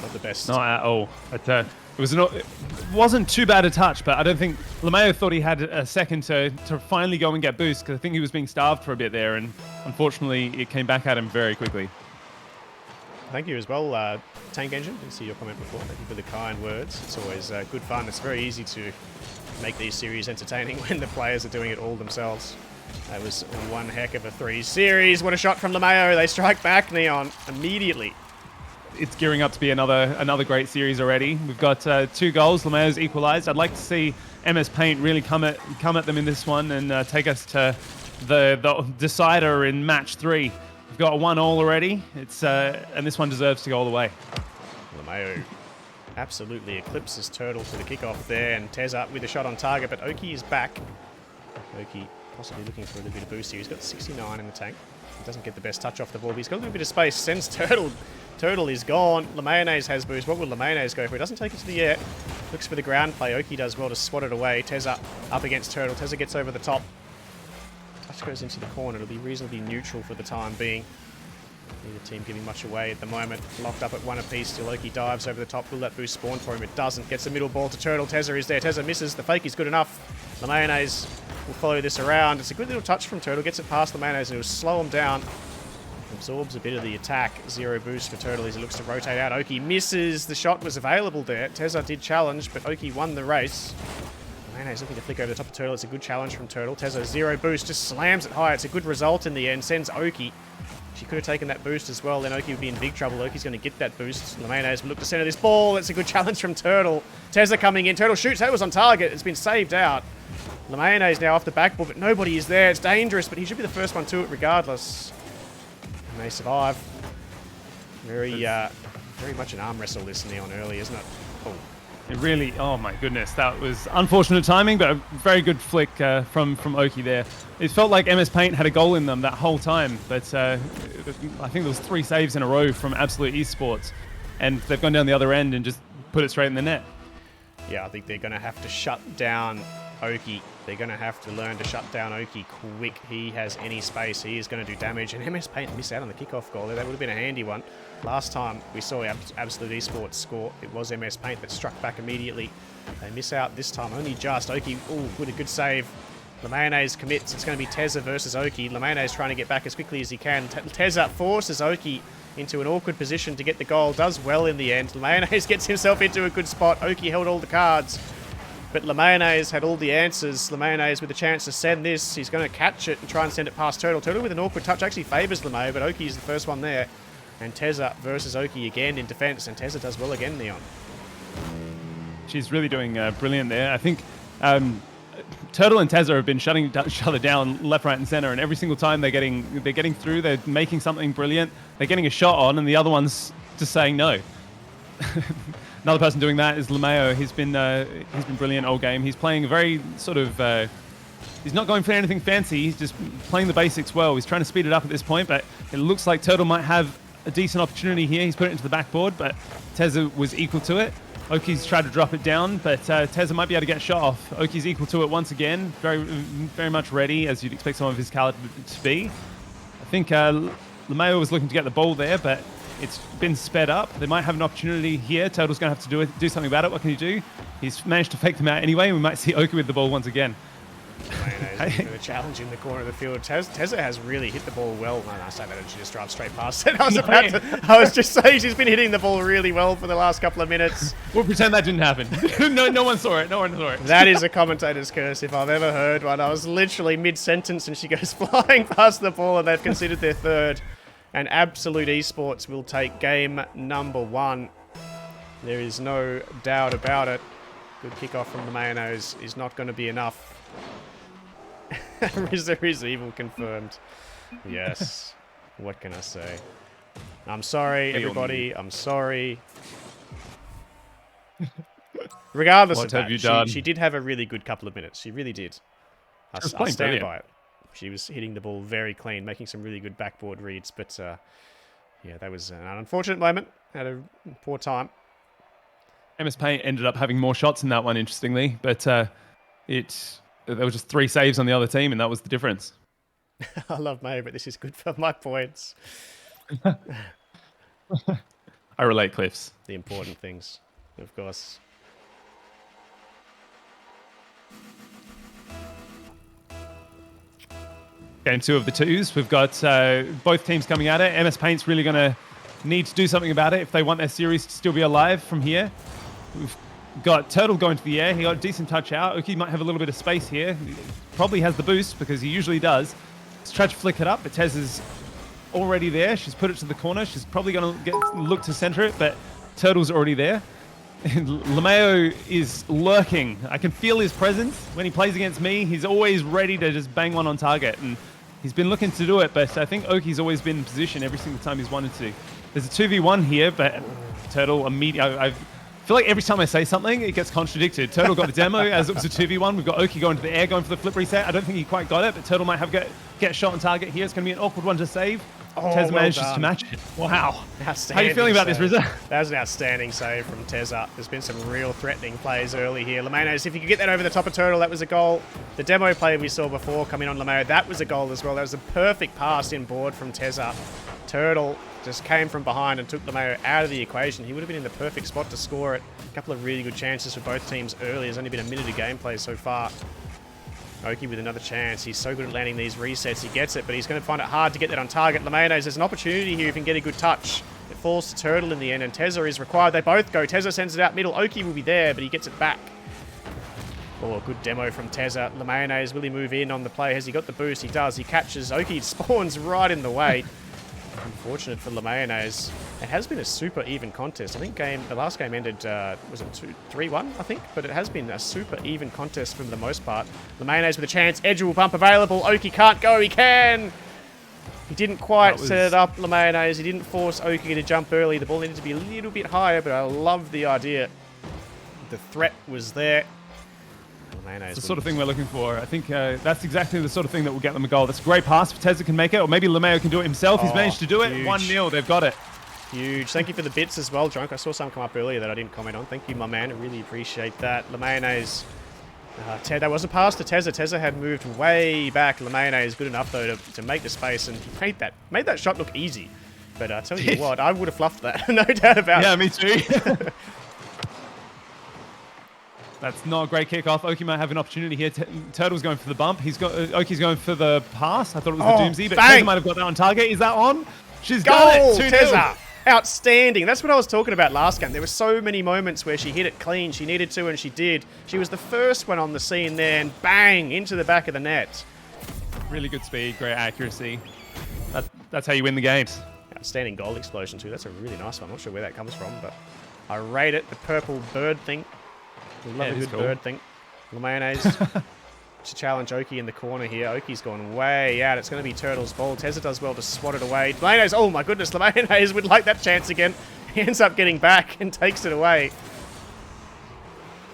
A: Not the best.
B: Not at all. It wasn't too bad a touch, but I don't think Lameo thought he had a second to finally go and get boost, because I think he was being starved for a bit there, and unfortunately it came back at him very quickly.
A: Thank you as well, Tank Engine. Didn't see your comment before. Thank you for the kind words. It's always good fun. It's very easy to make these series entertaining when the players are doing it all themselves. That was one heck of a three series. What a shot from Lameo. They strike back, Neon, immediately.
B: It's gearing up to be another great series already. We've got 2 goals. Lameo's equalized. I'd like to see MS Paint really come at them in this one and take us to the decider in match 3. We've got 1-1 already. And this one deserves to go all the way.
A: Lameo absolutely eclipses Turtle to the kickoff there, and Tezza with a shot on target, but Oki is back. Oki possibly looking for a little bit of boost here. He's got 69 in the tank. He doesn't get the best touch off the ball, but he's got a little bit of space. Sends Turtle. Turtle is gone. Lamayonnaise has boost. What will Lamayonnaise go for? He doesn't take it to the air. Looks for the ground play. Oki does well to swat it away. Tezza up against Turtle. Tezza gets over the top. Touch goes into the corner. It'll be reasonably neutral for the time being. Neither team giving much away at the moment. Locked up at 1 apiece. Still Oki dives over the top. Will that boost spawn for him? It doesn't. Gets the middle ball to Turtle. Tezza is there. Tezza misses. The fake is good enough. Lamayonnaise will follow this around. It's a good little touch from Turtle. Gets it past Lamayonnaise and it will slow him down. Absorbs a bit of the attack. 0 boost for Turtle as he looks to rotate out. Oki misses. The shot was available there. Tezza did challenge, but Oki won the race. Lamayonnaise looking to flick over the top of Turtle. It's a good challenge from Turtle. Tezza 0 boost. Just slams it high. It's a good result in the end. Sends Oki. She could have taken that boost as well, then Oki would be in big trouble. Oki's going to get that boost. Lamayonnaise will look to center this ball. It's a good challenge from Turtle. Tezza coming in. Turtle shoots. That was on target. It's been saved out. Lamayonnaise now off the backboard, but nobody is there. It's dangerous, but he should be the first one to it regardless. And they survive. Very much an arm wrestle this Neon early, isn't it? Oh.
B: It really, oh my goodness, that was unfortunate timing, but a very good flick from Oki there. It felt like MS Paint had a goal in them that whole time, but I think there was 3 saves in a row from Absolute Esports, and they've gone down the other end and just put it straight in the net.
A: Yeah, I think they're going to have to shut down Oki. They're going to have to learn to shut down Oki quick. He has any space, he is going to do damage. And MS Paint missed out on the kickoff goal there. That would have been a handy one. Last time we saw Absolute Esports score, it was MS Paint that struck back immediately. They miss out this time, only just. Oki, ooh, with a good save. Lemayonnaise commits. It's going to be Tezza versus Oki. Lemayonnaise trying to get back as quickly as he can. Tezza forces Oki into an awkward position to get the goal. Does well in the end. Lemayonnaise gets himself into a good spot. Oki held all the cards. But Lemayonnaise had all the answers. Lemayonnaise with a chance to send this. He's going to catch it and try and send it past Turtle. Turtle with an awkward touch actually favours Lemayo, but Oki is the first one there. And Tezza versus Oki again in defence. And Tezza does well again, Neon.
B: She's really doing brilliant there. I think Turtle and Tezza have been shutting each other down left, right, and center, and every single time they're getting through, they're making something brilliant. They're getting a shot on, and the other one's just saying no. Another person doing that is Lemayo. He's been brilliant all game. He's playing a very sort of. He's not going for anything fancy. He's just playing the basics well. He's trying to speed it up at this point, but it looks like Turtle might have a decent opportunity here. He's put it into the backboard, but Tezza was equal to it. Oki's tried to drop it down, but Tezza might be able to get shot off. Oki's equal to it once again. Very much ready, as you'd expect some of his caliber to be. I think Lemayo was looking to get the ball there, but it's been sped up. They might have an opportunity here. Turtle's going to have to do something about it. What can he do? He's managed to fake them out anyway. We might see Oki with the ball once again.
A: The challenge in the corner of the field. Tezza has really hit the ball well. No, I say that and she just drives straight past it. I was just saying she's been hitting the ball really well for the last couple of minutes.
B: We'll pretend that didn't happen. No one saw it. No one saw it.
A: That is a commentator's curse if I've ever heard one. I was literally mid-sentence and she goes flying past the ball and they've considered their third. And Absolute Esports will take game number 1. There is no doubt about it. Good kickoff from the Mayonnaise is not going to be enough. Rizzer is evil confirmed. Yes. What can I say? I'm sorry, everybody. I'm sorry. Regardless of that, she did have a really good couple of minutes. She really did. I stand by it. She was hitting the ball very clean, making some really good backboard reads. But, yeah, that was an unfortunate moment. Had a poor time.
B: MS Paint ended up having more shots in that one, interestingly. But there was just 3 saves on the other team, and that was the difference.
A: I love May, but this is good for my points.
B: I relate, Cliffs.
A: The important things, of course.
B: Game 2 of the 2s. We've got both teams coming at it. MS Paint's really going to need to do something about it if they want their series to still be alive from here. We've got Turtle going to the air. He got a decent touch out. Oki might have a little bit of space here. He probably has the boost because he usually does. He's tried to flick it up, but Tez is already there. She's put it to the corner. She's probably going to look to center it, but Turtle's already there. Lemayo is lurking. I can feel his presence. When he plays against me, he's always ready to just bang one on target. And he's been looking to do it, but I think Oki's always been in position every single time he's wanted to. There's a 2v1 here, but Turtle immediately... I feel like every time I say something, it gets contradicted. Turtle got the demo as it was a 2v1. We've got Oki going to the air, going for the flip reset. I don't think he quite got it, but Turtle might have get a shot on target here. It's going to be an awkward one to save. Tezza manages to match it. Wow. How are you feeling about this, Rizza?
A: That was an outstanding save from Tezza. There's been some real threatening plays early here. Lemayonnaise, if you could get that over the top of Turtle, that was a goal. The demo play we saw before coming on Lemayo, that was a goal as well. That was a perfect pass in board from Tezza. Turtle just came from behind and took Lemayo out of the equation. He would have been in the perfect spot to score it. A couple of really good chances for both teams early. There's only been a minute of gameplay so far. Oki with another chance. He's so good at landing these resets. He gets it, but he's going to find it hard to get that on target. Lemayonnaise, there's an opportunity here if he can get a good touch. It falls to Turtle in the end, and Tezza is required. They both go. Tezza sends it out middle. Oki will be there, but he gets it back. Oh, good demo from Tezza. Lemayonnaise, will he move in on the play? Has he got the boost? He does. He catches. Oki spawns right in the way. Unfortunate for Lemayonnaise. It has been a super even contest. I think the last game ended, was it 3-1, I think? But it has been a super even contest for the most part. Lemayonnaise with a chance. Edge will bump available. Oki can't go. He can! He didn't quite set it up, Lemayonnaise. He didn't force Oki to jump early. The ball needed to be a little bit higher, but I love the idea. The threat was there.
B: It's the sort of thing we're looking for. I think that's exactly the sort of thing that will get them a goal. That's a great pass if Tezza can make it, or maybe Lemayo can do it himself. He's managed to do it. 1-0. They've got it.
A: Huge. Thank you for the bits as well, Drunk. I saw some come up earlier that I didn't comment on. Thank you, my man. I really appreciate that. Lemayonnaise That wasn't past to Tezza. Tezza had moved way back. Lemane is good enough, though, to make the space, and he made that shot look easy. But I tell you what, I would have fluffed that, no doubt about it.
B: Yeah, me too. That's not a great kickoff. Oki might have an opportunity here. Turtle's going for the bump. Oki's going for the pass. I thought it was the Doomsy, but Tezza might have got that on target. Is that on? She's got it. 2-0.
A: Tezza! Outstanding. That's what I was talking about last game. There were so many moments where she hit it clean. She needed to, and she did. She was the first one on the scene there, and bang, into the back of the net.
B: Really good speed, great accuracy. That's how you win the games.
A: Outstanding goal explosion, too. That's a really nice one. I'm not sure where that comes from, but I rate it. The purple bird thing. Love a good bird thing. Mayonnaise to challenge Oki in the corner here. Oki's gone way out. It's going to be Turtle's ball. Tezza does well to swat it away. Mayonnaise, oh my goodness, Mayonnaise would like that chance again. He ends up getting back and takes it away.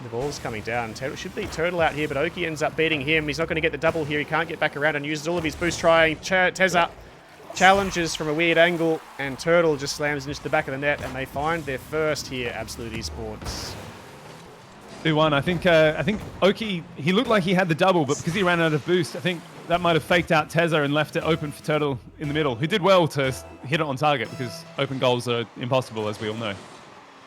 A: The ball's coming down. Should be Turtle out here, but Oki ends up beating him. He's not going to get the double here. He can't get back around and uses all of his boost trying. Tezza challenges from a weird angle, and Turtle just slams into the back of the net, and they find their first here, Absolute Esports.
B: 2-1. I think Oki, he looked like he had the double, but because he ran out of boost, I think that might have faked out Tezza and left it open for Turtle in the middle, who did well to hit it on target because open goals are impossible, as we all know.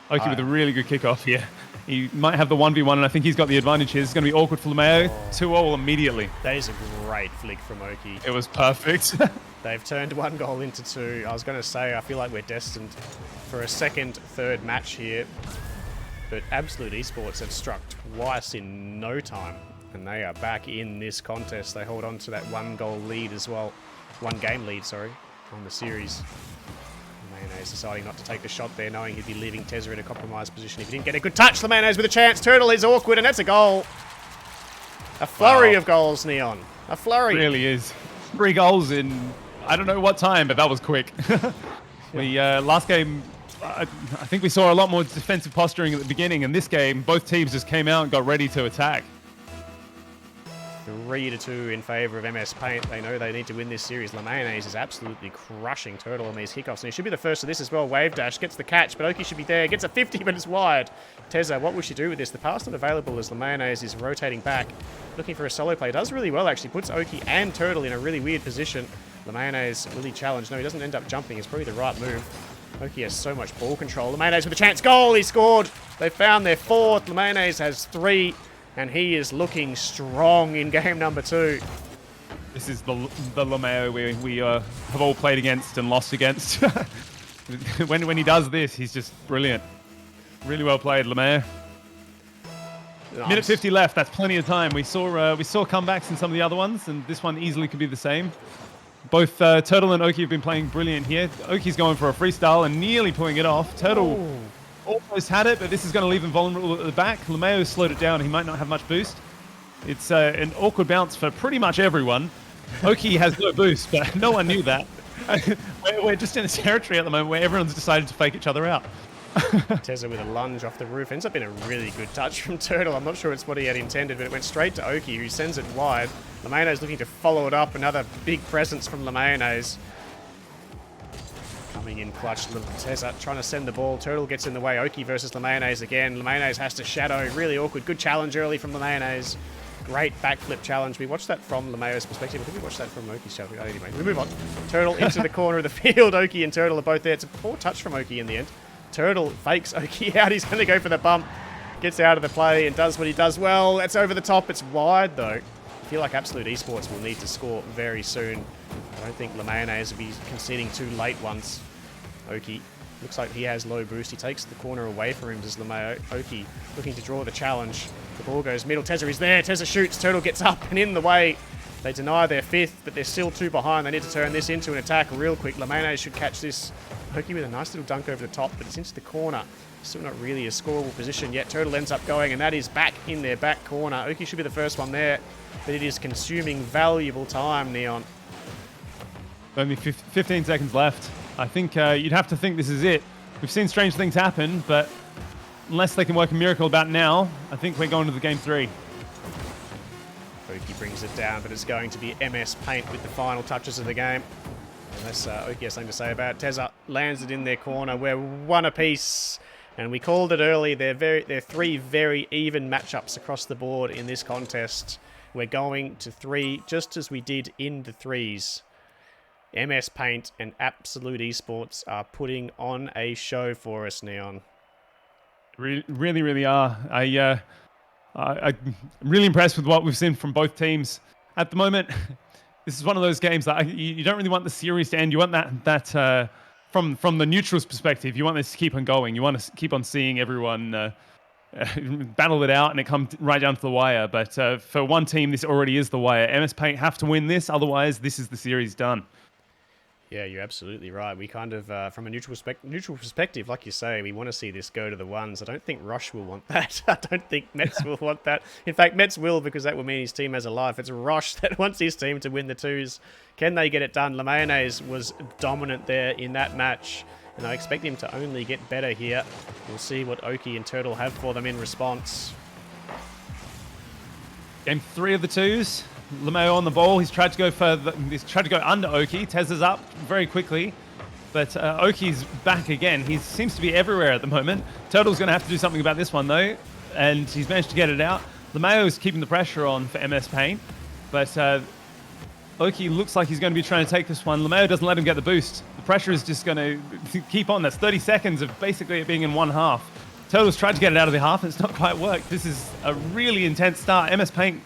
B: Oki with a really good kickoff here. He might have the 1v1, and I think he's got the advantage here. It's going to be awkward for Lemao. 2-0 immediately.
A: That is a great flick from Oki.
B: It was perfect.
A: They've turned 1 goal into 2. I was going to say, I feel like we're destined for a second, third match here. But Absolute Esports have struck twice in no time, and they are back in this contest. They hold on to that 1 goal lead as well. 1 game lead, sorry, on the series. Mayonnaise deciding not to take the shot there, knowing he'd be leaving Tezza in a compromised position if he didn't get a good touch. Mayonnaise with a chance. Turtle is awkward, and that's a goal. A flurry of goals, Neon. A flurry.
B: It really is. 3 goals in, I don't know what time, but that was quick. Last game, I think we saw a lot more defensive posturing at the beginning. In this game, both teams just came out and got ready to attack.
A: 3-2 in favour of MS Paint. They know they need to win this series. Mayonnaise is absolutely crushing Turtle on these kickoffs, and he should be the first of this as well. Wave dash, gets the catch, but Oki should be there. Gets a 50, but it's wide. Tezza, what will she do with this? The pass not available as Mayonnaise is rotating back, looking for a solo play. Does really well, actually. Puts Oki and Turtle in a really weird position. Mayonnaise, will he challenge? No, he doesn't end up jumping. It's probably the right move. Oki has so much ball control. Mayonnaise with a chance. Goal! He scored! They found their 4th. Mayonnaise has 3. And he is looking strong in game number 2.
B: This is the Lemao we have all played against and lost against. when he does this, he's just brilliant. Really well played, Lemao. Nice. Minute 50 left. That's plenty of time. We saw comebacks in some of the other ones, and this one easily could be the same. Both Turtle and Oki have been playing brilliant here. Oki's going for a freestyle and nearly pulling it off. Turtle almost had it, but this is going to leave him vulnerable at the back. Lemao slowed it down. He might not have much boost. It's an awkward bounce for pretty much everyone. Oki has no boost, but no one knew that. We're just in a territory at the moment where everyone's decided to fake each other out.
A: Tezza with a lunge off the roof. Ends up being a really good touch from Turtle. I'm not sure it's what he had intended, but it went straight to Oki, who sends it wide. Mayonnaise looking to follow it up. Another big presence from Mayonnaise. Coming in clutch, Tezza trying to send the ball. Turtle gets in the way. Oki versus Mayonnaise again. Mayonnaise has to shadow. Really awkward. Good challenge early from Mayonnaise. Great backflip challenge. We watched that from Lemao's perspective. I think we watched that from Oki's challenge. Anyway, we move on. Turtle into the corner of the field. Oki and Turtle are both there. It's a poor touch from Oki in the end. Turtle fakes Oki out. He's going to go for the bump. Gets out of the play and does what he does well. That's over the top. It's wide, though. I feel like Absolute Esports will need to score very soon. I don't think Mayonnaise will be conceding 2 late ones. Oki looks like he has low boost. He takes the corner away from him, does Lemao. Oki looking to draw the challenge. The ball goes middle. Tezza is there. Tezza shoots. Turtle gets up and in the way. They deny their 5th, but they're still 2 behind. They need to turn this into an attack real quick. Mayonnaise should catch this. Oki with a nice little dunk over the top, but it's into the corner. Still not really a scoreable position yet. Turtle ends up going, and that is back in their back corner. Oki should be the first one there, but it is consuming valuable time, Neon.
B: Only 15 seconds left. I think you'd have to think this is it. We've seen strange things happen, but unless they can work a miracle about now, I think we're going to the game 3.
A: Oki brings it down, but it's going to be MS Paint with the final touches of the game. Unless Oki has something to say about it. Tezza lands it in their corner. We're 1 apiece. And we called it early. They're three very even matchups across the board in this contest. We're going to 3 just as we did in the 3s. MS Paint and Absolute Esports are putting on a show for us, Neon.
B: Really, really are. I'm really impressed with what we've seen from both teams at the moment. This is one of those games that you don't really want the series to end. You want that from the neutrals' perspective, you want this to keep on going. You want to keep on seeing everyone battle it out and it comes right down to the wire. But for one team, this already is the wire. MS Paint have to win this, otherwise this is the series done.
A: Yeah, you're absolutely right. We kind of, from a neutral perspective, like you say, we want to see this go to the 1s. I don't think Rush will want that. I don't think Mets will want that. In fact, Mets will, because that will mean his team has a life. It's Rush that wants his team to win the 2s. Can they get it done? Lemayonnaise was dominant there in that match, and I expect him to only get better here. We'll see what Oki and Turtle have for them in response.
B: Game 3 of the 2s. Lemao on the ball. He's tried to go he's tried to go under Oki. Tez is up very quickly, but Oki's back again. He seems to be everywhere at the moment. Turtle's going to have to do something about this one though, and he's managed to get it out. Lemao is keeping the pressure on for MS Paint, but Oki looks like he's going to be trying to take this one. Lemao doesn't let him get the boost. The pressure is just going to keep on. That's 30 seconds of basically it being in one half. Turtle's tried to get it out of the half, and it's not quite worked. This is a really intense start. MS Paint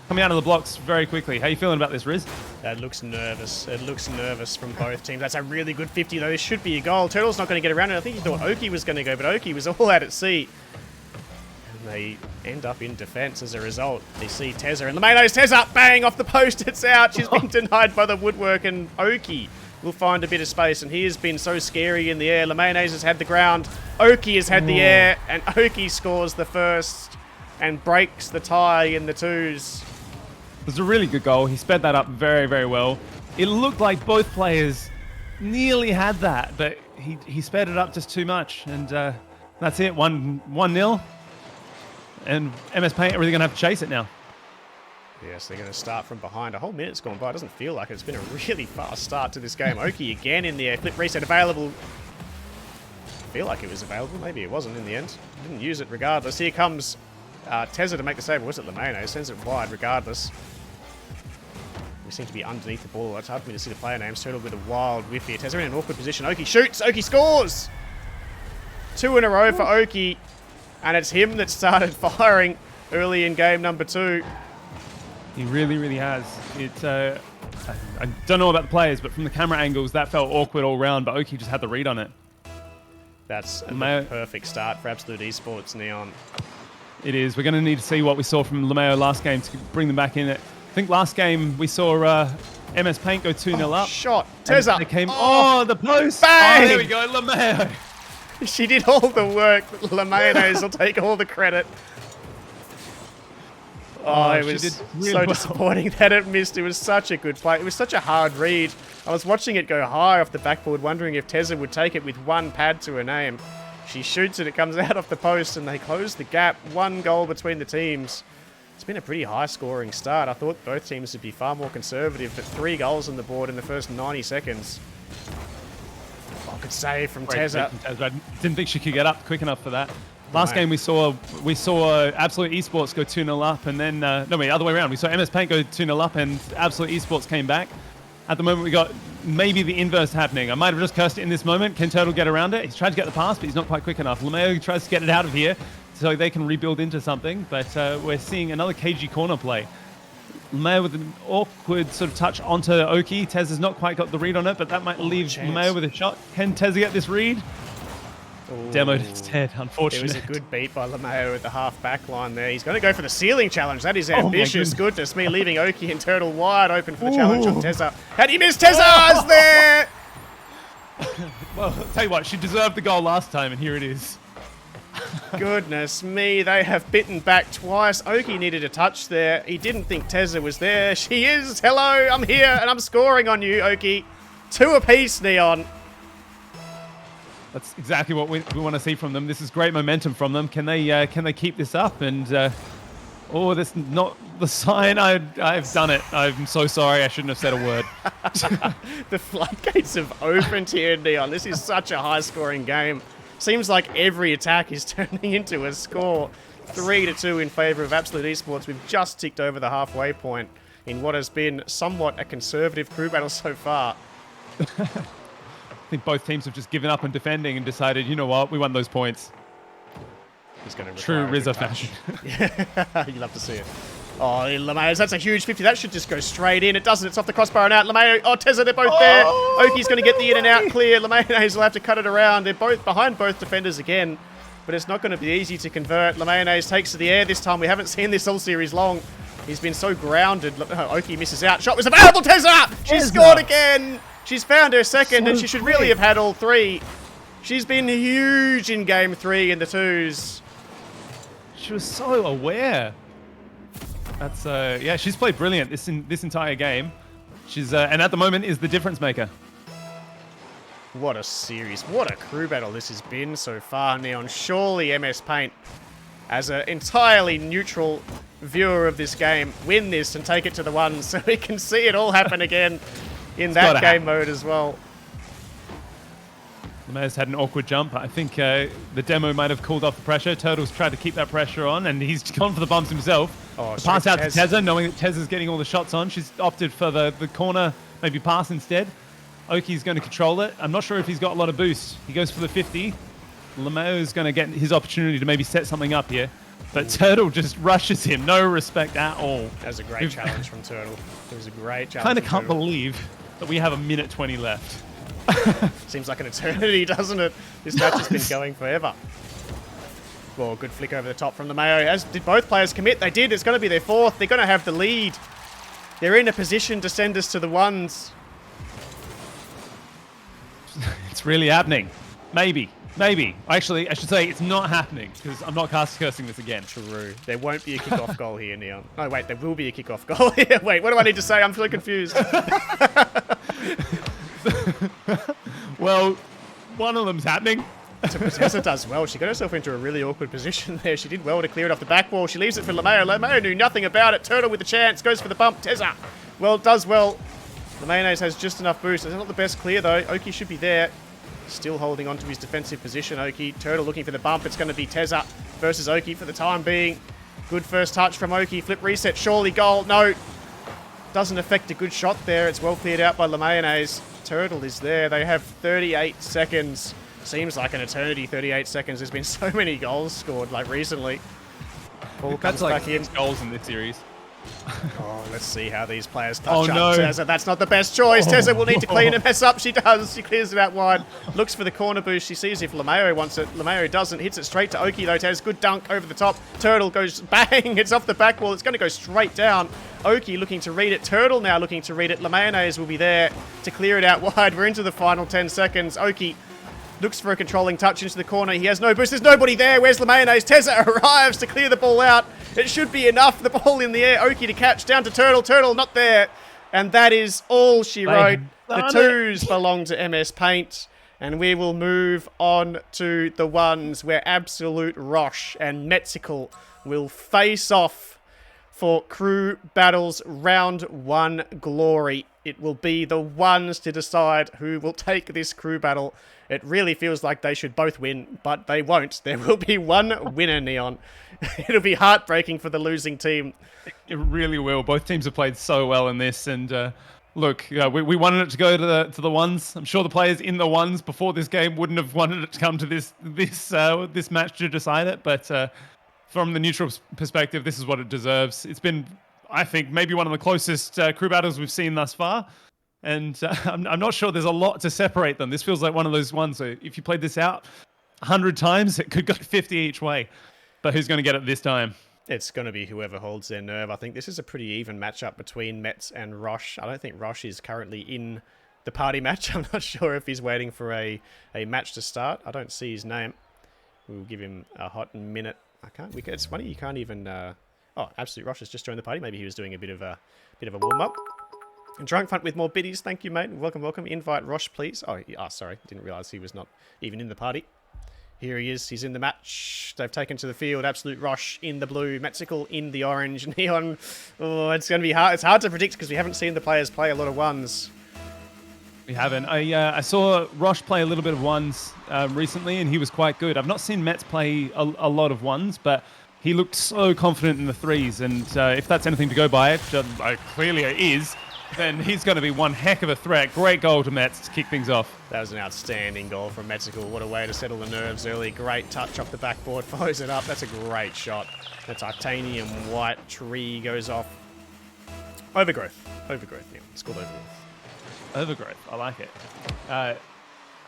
B: coming out of the blocks very quickly. How are you feeling about this, Riz?
A: That looks nervous. It looks nervous from both teams. That's a really good 50, though. This should be a goal. Turtle's not going to get around it. I think he thought Oki was going to go, but Oki was all out at sea. And they end up in defense as a result. They see Tezza, and Lemayonnaise, Tezza, bang, off the post. It's out. She's been denied by the woodwork, and Oki will find a bit of space, and he has been so scary in the air. Lemayonnaise has had the ground. Oki has had the air, and Oki scores the first and breaks the tie in the 2s.
B: It was a really good goal. He sped that up very, very well. It looked like both players nearly had that, but he sped it up just too much. And that's it, 1-0. And MS Paint are really going to have to chase it now.
A: Yes, they're going to start from behind. A whole minute's gone by. It doesn't feel like it. It's been a really fast start to this game. Oki again in the air. Flip reset available. I feel like it was available. Maybe it wasn't in the end. Didn't use it regardless. Here comes Tezza to make the save. Or was it Lemayonnaise? Sends it wide regardless. We seem to be underneath the ball. It's hard for me to see the player names. Turtle with a wild whiff here. Tezza in an awkward position. Oki shoots. Oki scores! 2 in a row for Oki. And it's him that started firing early in game number 2.
B: He really, really has. I don't know about the players, but from the camera angles, that felt awkward all round, but Oki just had the read on it.
A: That's a perfect start for Absolute Esports, Neon.
B: It is. We're going to need to see what we saw from Lemao last game to bring them back in it. I think last game we saw MS Paint go 2-0 up.
A: Shot. Tezza.
B: They came, the post.
A: Bang!
B: Oh, there we go. Lemao.
A: She did all the work. Lemayonnaise will take all the credit. Oh, it was so disappointing that it missed. It was such a good play. It was such a hard read. I was watching it go high off the backboard, wondering if Tezza would take it with one pad to her name. She shoots it, it comes out off the post, and they close the gap. 1 goal between the teams. It's been a pretty high-scoring start. I thought both teams would be far more conservative, but 3 goals on the board in the first 90 seconds. Oh, good save from Tezza.
B: I didn't think she could get up quick enough for that. Last game we saw Absolute Esports go 2-0 up, and then other way around. We saw MS Paint go 2-0 up, and Absolute Esports came back. At the moment, we got maybe the inverse happening. I might have just cursed it in this moment. Can Turtle get around it? He's tried to get the pass, but he's not quite quick enough. Lemao tries to get it out of here so they can rebuild into something, but we're seeing another cagey corner play. Lemao with an awkward sort of touch onto Oki. Tez has not quite got the read on it, but that might leave Lemao with a shot. Can Tez get this read? Demoed instead, unfortunately.
A: It was a good beat by Lemao at the half-back line there. He's going to go for the ceiling challenge. That is ambitious. Goodness me, leaving Oki and Turtle wide open for the challenge on Tezza. How do you miss Tezza? There!
B: Well, I'll tell you what, she deserved the goal last time, and here it is.
A: Goodness me, they have bitten back twice. Oki needed a touch there. He didn't think Tezza was there. She is. Hello, I'm here, and I'm scoring on you, Oki. 2 apiece, Neon.
B: That's exactly what we want to see from them. This is great momentum from them. Can they keep this up? And that's not the sign. I've done it. I'm so sorry. I shouldn't have said a word.
A: The floodgates have opened here, Neon. This is such a high-scoring game. Seems like every attack is turning into a score. 3-2 in favour of Absolute Esports. We've just ticked over the halfway point in what has been somewhat a conservative crew battle so far.
B: I think both teams have just given up on defending and decided, you know what, we won those points.
A: He's going to
B: True Rizza fashion.
A: Yeah, you love to see it. Oh, LeMayo's, that's a huge 50. That should just go straight in. It doesn't. It's off the crossbar and out. LeMayo, Tezza, they're both there. Oki's going to get the in and out clear. LeMayo's will have to cut it around. They're both behind both defenders again, but it's not going to be easy to convert. LeMayo's takes to the air this time. We haven't seen this all series long. He's been so grounded. Oki misses out. Shot was available. Tezza! She scored again. She's found her second, and she should really have had all three. She's been huge in game 3 in the 2s.
B: She was so aware. That's yeah, she's played brilliant this entire game. She's and at the moment is the difference maker.
A: What a series. What a crew battle this has been so far, Neon. Surely MS Paint, as an entirely neutral viewer of this game, win this and take it to the ones so we can see it all happen again in that game mode as well.
B: LeMayo's had an awkward jump. I think the demo might have cooled off the pressure. Turtle's tried to keep that pressure on, and he's gone for the bumps himself.
A: Oh,
B: pass out to Tezza, knowing that Tezza's getting all the shots on. She's opted for the corner, maybe pass instead. Oki's going to control it. I'm not sure if he's got a lot of boost. He goes for the 50. LeMayo's going to get his opportunity to maybe set something up here. But Turtle just rushes him. No respect at all.
A: That was a great challenge from Turtle. It was a great challenge.
B: Kind of can't believe that we have a minute 20 left.
A: Seems like an eternity, doesn't it? This match has been going forever. Well, good flick over the top from LeMayo. As did both players commit. They did. It's going to be their 4th. They're going to have the lead. They're in a position to send us to the ones.
B: It's really happening. Maybe. Actually, I should say it's not happening because I'm not cursing this again.
A: True. There won't be a kickoff goal here, Neon. Oh, wait, there will be a kickoff goal here. Wait, what do I need to say? I'm feeling confused.
B: Well, one of them's happening.
A: Tezza does well. She got herself into a really awkward position there. She did well to clear it off the back wall. She leaves it for LeMayo. LeMayo knew nothing about it. Turtle with the chance. Goes for the bump. Tezza, well, does well. LeMayo has just enough boost. It's not the best clear, though. Oki should be there. Still holding on to his defensive position, Oki. Turtle looking for the bump. It's going to be Tezza versus Oki for the time being. Good first touch from Oki. Flip reset. Surely goal. No. Doesn't affect a good shot there. It's well cleared out by LeMayo. Turtle is there. They have 38 seconds. Seems like an eternity, 38 seconds. There's been so many goals scored, like, recently. Ball comes back in.
B: Goals in this series.
A: Oh, let's see how these players touch up.
B: No.
A: Tezza, that's not the best choice. Tezza will need to clean a mess up. She does. She clears it out wide. Looks for the corner boost. She sees if LeMayo wants it. LeMayo doesn't. Hits it straight to Oki, though. Tez, good dunk over the top. Turtle goes bang. It's off the back wall. It's going to go straight down. Oki looking to read it. Turtle now looking to read it. LeMayo will be there to clear it out wide. We're into the final 10 seconds. Oki looks for a controlling touch into the corner. He has no boost. There's nobody there. Where's LeMayo? Tezza arrives to clear the ball out. It should be enough. The ball in the air. Oki to catch. Down to Turtle. Turtle not there. And that is all she wrote. The 2s belong to MS Paint. And we will move on to the 1s where Absolute Roche and Metsical will face off for Crew Battles Round 1 glory. It will be the 1s to decide who will take this crew battle. It really feels like they should both win, but they won't. There will be one winner, Neon. It'll be heartbreaking for the losing team.
B: It really will. Both teams have played so well in this, and look, we wanted it to go to the 1s. I'm sure the players in the 1s before this game wouldn't have wanted it to come to this match to decide it, but from the neutral perspective, this is what it deserves. It's been, I think, maybe one of the closest crew battles we've seen thus far. And I'm not sure there's a lot to separate them. This feels like one of those ones. So if you played this out 100 times, it could go 50 each way. But who's going to get it this time?
A: It's going to be whoever holds their nerve. I think this is a pretty even matchup between Mets and Roche. I don't think Roche is currently in the party match. I'm not sure if he's waiting for a match to start. I don't see his name. We'll give him a hot minute. It's funny, you can't even... Oh, Absolute Roche has just joined the party. Maybe he was doing a bit of a warm-up. And Drunk Front with more biddies. Thank you, mate. Welcome, welcome. Invite Roche, please. Oh, sorry. Didn't realise he was not even in the party. Here he is. He's in the match. They've taken to the field. Absolute Roche in the blue. Metsical in the orange. Neon. Oh, it's going to be hard. It's hard to predict because we haven't seen the players play a lot of 1s.
B: We haven't. I saw Rosh play a little bit of ones recently, and he was quite good. I've not seen Metz play a lot of ones, but he looked so confident in the threes. And if that's anything to go by, clearly it is, then he's going to be one heck of a threat. Great goal to Metz to kick things off.
A: That was an outstanding goal from Metzical. What a way to settle the nerves early. Great touch off the backboard, follows it up. That's a great shot. The titanium white tree goes off. Overgrowth. Overgrowth, yeah. It's called overgrowth.
B: Overgrowth. I like it. How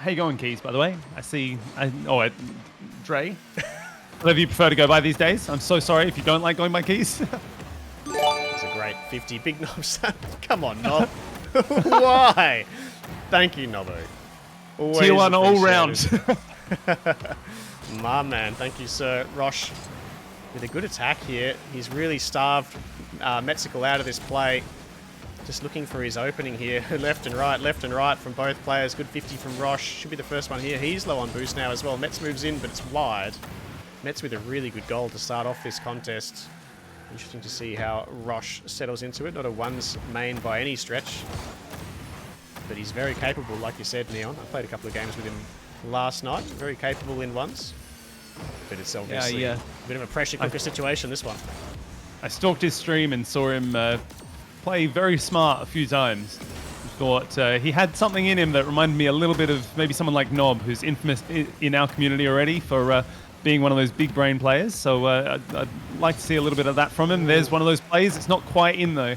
B: you going, Keys, by the way? I see... Dre? Whatever you prefer to go by these days. I'm so sorry if you don't like going by Keys.
A: It's a great 50. Big Knobs. Come on, Knob. Why? Thank you, Nobbo. Always
B: Tier 1 all round.
A: My man. Thank you, sir. Rosh with a good attack here. He's really starved Metzical out of this play. Just looking for his opening here. Left and right from both players. Good 50 from Rosh. Should be the first one here. He's low on boost now as well. Metz moves in, but it's wide. Metz with a really good goal to start off this contest. Interesting to see how Rosh settles into it. Not a ones main by any stretch. But he's very capable, like you said, Neon. I played a couple of games with him last night. Very capable in ones. But it's obviously a bit of a pressure cooker situation, this one.
B: I stalked his stream and saw him play very smart a few times. Thought he had something in him that reminded me a little bit of maybe someone like Nob, who's infamous in our community already for being one of those big brain players. So I'd like to see a little bit of that from him. There's one of those plays. It's not quite in though.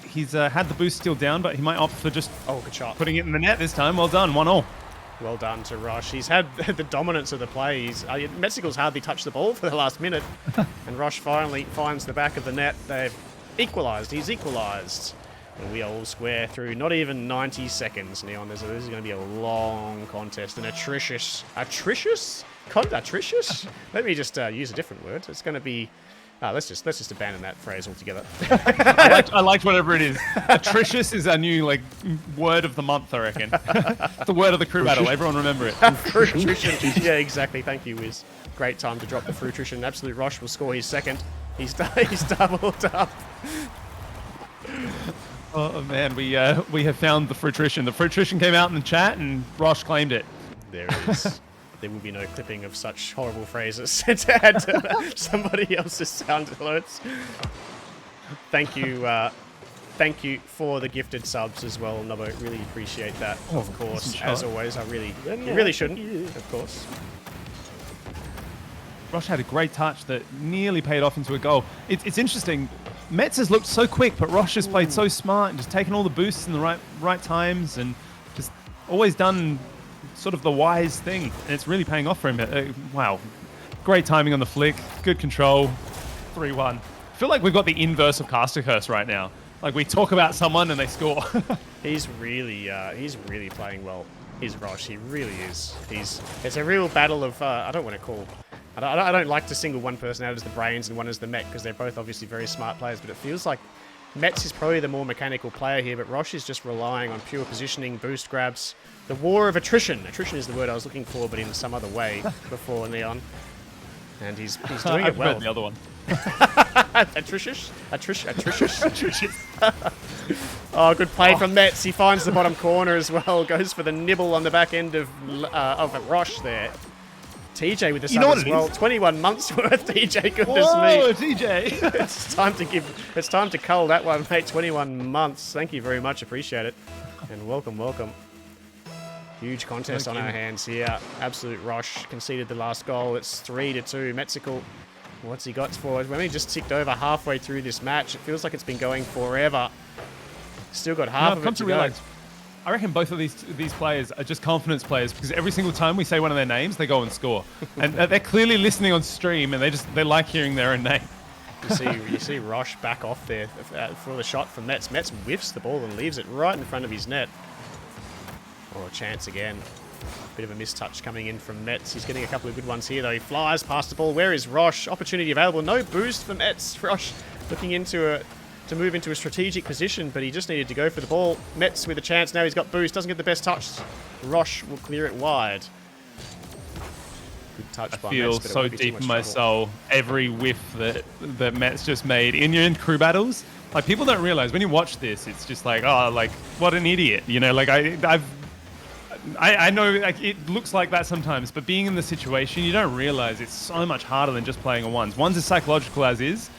B: He's had the boost still down, but he might opt for just
A: good shot.
B: Putting it in the net this time. Well done, 1-1.
A: Well done to Rosh. He's had the dominance of the play. Mexical's hardly touched the ball for the last minute. And Rosh finally finds the back of the net. They've equalised. He's equalised. And we are all square through not even 90 seconds, Neon. This is going to be a long contest. An atrocious? Let me just use a different word. It's going to be... let's just abandon that phrase altogether.
B: I liked whatever it is. Atrocious is our new word of the month, I reckon. The word of the crew battle. Everyone remember it.
A: Fruition. Yeah, exactly. Thank you, Wiz. Great time to drop the fruition. Absolute Rosh will score his second. He's doubled up.
B: Oh man, we have found the fruition. The fruition came out in the chat, and Rosh claimed it.
A: There it is. There will be no clipping of such horrible phrases to add to somebody else's sound alerts. Thank you for the gifted subs as well, Nubbo. Really appreciate that, of course. As always, you really shouldn't, of course.
B: Rosh had a great touch that nearly paid off into a goal. It's interesting. Metz has looked so quick, but Rosh has played so smart and just taken all the boosts in the right times and just always done sort of the wise thing, and it's really paying off for him. Wow. Great timing on the flick. Good control. 3-1. I feel like we've got the inverse of Caster Curse right now. Like, we talk about someone and they score.
A: He's really playing well. He's Rosh. He really is. It's a real battle of, I don't like to single one person out as the brains and one as the mech, because they're both obviously very smart players, but it feels like Metz is probably the more mechanical player here, but Rosh is just relying on pure positioning, boost grabs. The war of attrition. Attrition is the word I was looking for, but in some other way before Neon. And he's doing it well.
B: I've read the other one.
A: Atrocious? Oh, good play from Metz. He finds the bottom corner as well. Goes for the nibble on the back end of Rosh there. TJ with the sub as well. 21 months worth, TJ. Goodness me.
B: TJ.
A: It's time to cull that one, mate. 21 months. Thank you very much. Appreciate it. And welcome. Huge contest on our hands here. Absolute Rosh conceded the last goal. It's 3-2. Metzical, what's he got for us? We only just ticked over halfway through this match. It feels like it's been going forever. Still got half of it to go.
B: I reckon both of these players are just confidence players, because every single time we say one of their names, they go and score. And they're clearly listening on stream, and they like hearing their own name.
A: You see Rosh back off there for the shot from Metz. Metz whiffs the ball and leaves it right in front of his net. Oh, a chance again. Bit of a mistouch coming in from Metz. He's getting a couple of good ones here, though. He flies past the ball. Where is Rosh? Opportunity available. No boost for Metz. Rosh looking to move into a strategic position, but he just needed to go for the ball. Metz with a chance. Now he's got boost. Doesn't get the best touch. Rosh will clear it wide. Good touch by Metz. I feel
B: so deep in my soul. Every whiff that Metz just made in crew battles. Like, people don't realize when you watch this, it's just like, oh, like, what an idiot. You know, like, I've I know like, it looks like that sometimes, but being in the situation, you don't realize it's so much harder than just playing on ones. Ones is psychological as is,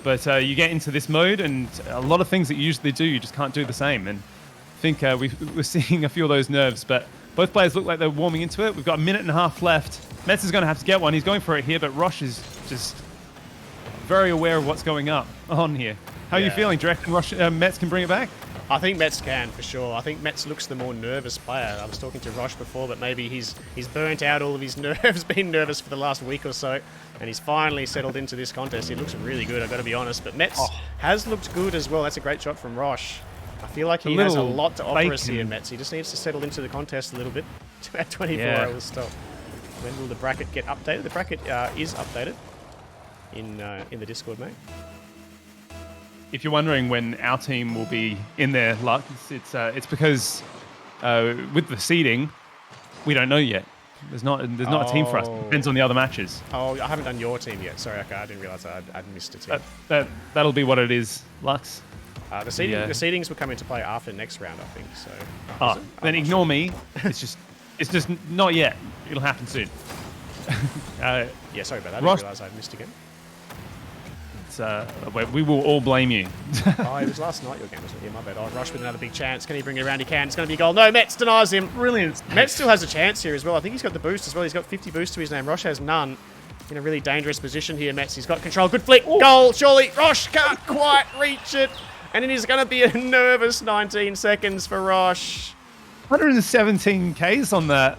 B: but you get into this mode, and a lot of things that you usually do, you just can't do the same. And I think we're seeing a few of those nerves, but both players look like they're warming into it. We've got a minute and a half left. Metz is going to have to get one. He's going for it here, but Rosh is just very aware of what's going on here. How are you feeling? Do you reckon Metz can bring it back?
A: I think Metz can, for sure. I think Metz looks the more nervous player. I was talking to Rosh before, but maybe he's burnt out all of his nerves, been nervous for the last week or so, and he's finally settled into this contest. He looks really good, I've got to be honest. But Metz has looked good as well. That's a great shot from Rosh. I feel like he has a lot to offer us here, Metz. He just needs to settle into the contest a little bit. At 24 hours stop. When will the bracket get updated? The bracket is updated in the Discord, mate.
B: If you're wondering when our team will be in there, it's because with the seeding, we don't know yet. There's not a team for us. It depends on the other matches.
A: Oh, I haven't done your team yet. Sorry, okay, I didn't realize I'd missed a team.
B: That'll be what it is, Lux.
A: The seedings will come into play after next round, I think. So.
B: Then ignore me. It's just not yet. It'll happen soon.
A: Yeah, sorry about that. I didn't realize I'd missed again.
B: We will all blame you.
A: Oh, it was last night your game, wasn't it? Yeah, my bad. Oh, Rush with another big chance. Can he bring it around? He can. It's going to be a goal. No, Metz denies him.
B: Brilliant.
A: Metz still has a chance here as well. I think he's got the boost as well. He's got 50 boost to his name. Rosh has none. In a really dangerous position here, Metz. He's got control. Good flick. Ooh. Goal. Surely. Rosh can't quite reach it. And it is going to be a nervous 19 seconds for Rosh.
B: 117 Ks on that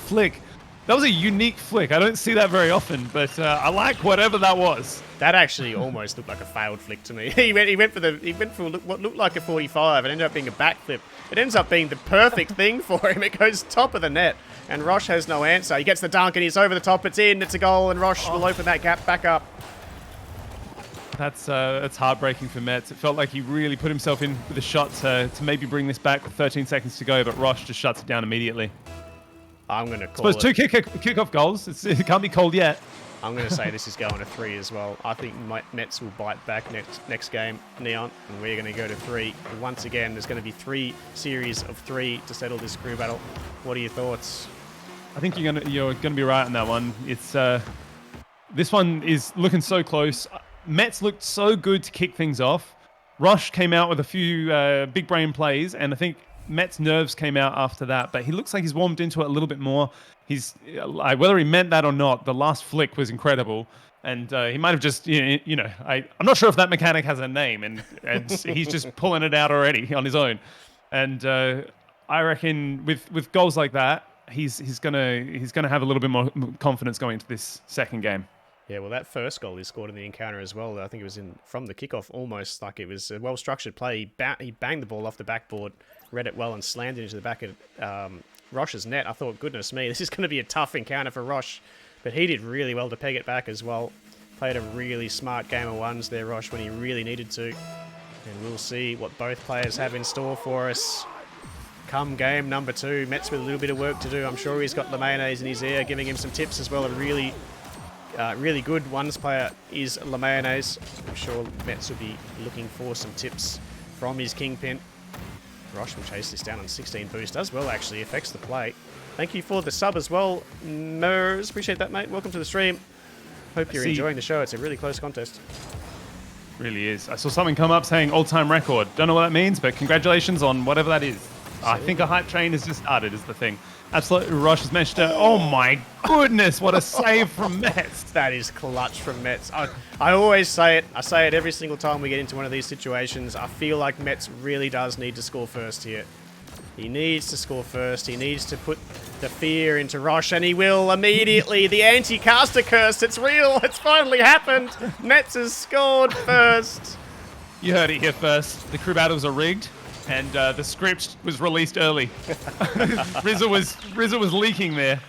B: flick. That was a unique flick. I don't see that very often, but I like whatever that was.
A: That actually almost looked like a failed flick to me. He went for what looked like a 45 and ended up being a backflip. It ends up being the perfect thing for him. It goes top of the net, and Rosh has no answer. He gets the dunk and he's over the top. It's in. It's a goal, and Rosh will open that gap back up.
B: That's heartbreaking for Metz. It felt like he really put himself in with a shot to maybe bring this back with 13 seconds to go, but Rosh just shuts it down immediately.
A: I'm going to call it.
B: Two kick-off goals. It can't be called yet.
A: I'm going to say this is going to 3 as well. I think Metz will bite back next game, Neon, and we're going to go to 3. And once again, there's going to be 3 series of 3 to settle this crew battle. What are your thoughts?
B: I think you're gonna be right on that one. It's this one is looking so close. Metz looked so good to kick things off. Rosh came out with a few big brain plays, and I think Met's nerves came out after that, but he looks like he's warmed into it a little bit more. Whether he meant that or not, the last flick was incredible, and he might have just, I'm not sure if that mechanic has a name, and he's just pulling it out already on his own. And I reckon with goals like that, he's gonna have a little bit more confidence going into this second game.
A: Yeah, well, that first goal he scored in the encounter as well. I think it was from the kickoff, almost like it was a well-structured play. He banged the ball off the backboard, read it well, and slammed it into the back of Rosh's net. I thought, goodness me, this is going to be a tough encounter for Rosh. But he did really well to peg it back as well. Played a really smart game of ones there, Rosh, when he really needed to. And we'll see what both players have in store for us come game number 2. Metz with a little bit of work to do. I'm sure he's got the mayonnaise in his ear, giving him some tips as well. A really good ones player is La Mayonnaise. I'm sure Metz will be looking for some tips from his kingpin. Rosh will chase this down on 16 boost. Does well, actually. Affects the play. Thank you for the sub as well, Mers. Appreciate that, mate. Welcome to the stream. Hope you're enjoying the show. It's a really close contest.
B: Really is. I saw something come up saying all-time record. Don't know what that means, but congratulations on whatever that is. I think a hype train has just started is the thing. Absolutely, Rosh has managed to... Oh my goodness, what a save from Metz.
A: That is clutch from Metz. I always say it. I say it every single time we get into one of these situations. I feel like Metz really does need to score first here. He needs to score first. He needs to put the fear into Rosh, and he will immediately. The anti-caster curse. It's real. It's finally happened. Metz has scored first.
B: You heard it here first. The crew battles are rigged. And the script was released early. Rizza was leaking there.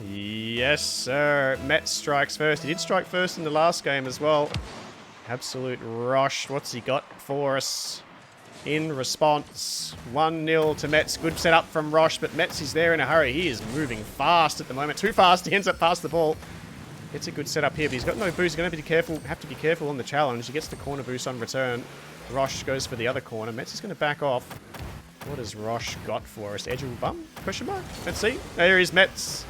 A: Yes, sir. Metz strikes first. He did strike first in the last game as well. Absolute Rosh. What's he got for us in response? 1-0 to Metz. Good setup from Rosh, but Metz is there in a hurry. He is moving fast at the moment. Too fast. He ends up past the ball. It's a good setup here, but he's got no boost. He's going to have to be careful on the challenge. He gets the corner boost on return. Rosh goes for the other corner. Metz is going to back off. What has Rosh got for us? Edge of a bum? Question mark? Let's see. There is Metz.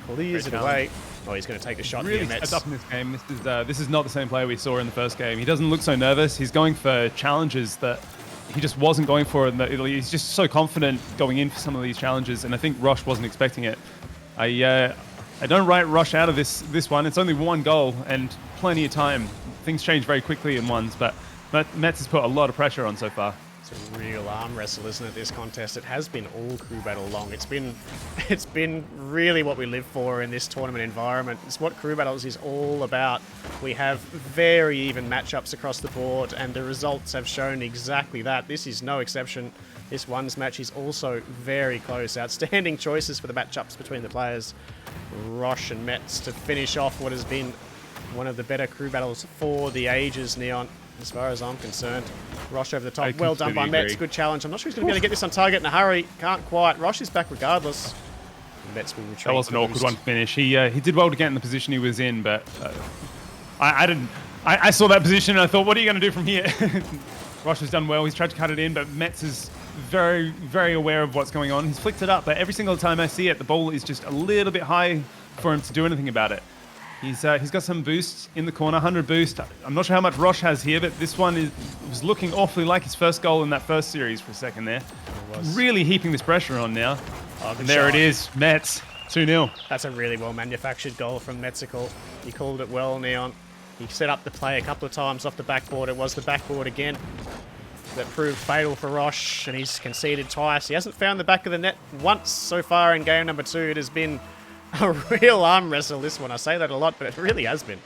A: Clears it away. Oh, he's going to take the shot
B: Really
A: here, Metz.
B: stepped up in this game. This is not the same player we saw in the first game. He doesn't look so nervous. He's going for challenges that he just wasn't going for in the Italy. He's just so confident going in for some of these challenges, and I think Rosh wasn't expecting it. I don't write Rosh out of this one. It's only one goal and plenty of time. Things change very quickly in ones, but Metz has put a lot of pressure on so far.
A: It's a real arm wrestle, isn't it, this contest? It has been all crew battle long. It's been really what we live for in this tournament environment. It's what crew battles is all about. We have very even matchups across the board, and the results have shown exactly that. This is no exception. This one's match is also very close. Outstanding choices for the matchups between the players. Rosh and Metz to finish off what has been one of the better crew battles for the ages, Neon, as far as I'm concerned. Rosh over the top. Well done by Metz. Good challenge. I'm not sure he's going to be able to get this on target in a hurry. Can't quite. Rosh is back regardless. Metz will retreat.
B: That was an awkward one to finish. He did well to get in the position he was in, but I didn't. I saw that position and I thought, what are you going to do from here? Rosh has done well. He's tried to cut it in, but Metz is very, very aware of what's going on. He's flicked it up, but every single time I see it, the ball is just a little bit high for him to do anything about it. He's got some boosts in the corner, 100 boost. I'm not sure how much Rosh has here, but this one was looking awfully like his first goal in that first series for a second there. Really heaping this pressure on now.
A: Oh,
B: and there it is, Metz, 2-0.
A: That's a really well-manufactured goal from Metzical. He called it well, Neon. He set up the play a couple of times off the backboard. It was the backboard again that proved fatal for Rosh, and he's conceded twice. He hasn't found the back of the net once so far in game number 2. It has been a real arm wrestle, this one. I say that a lot, but it really has been.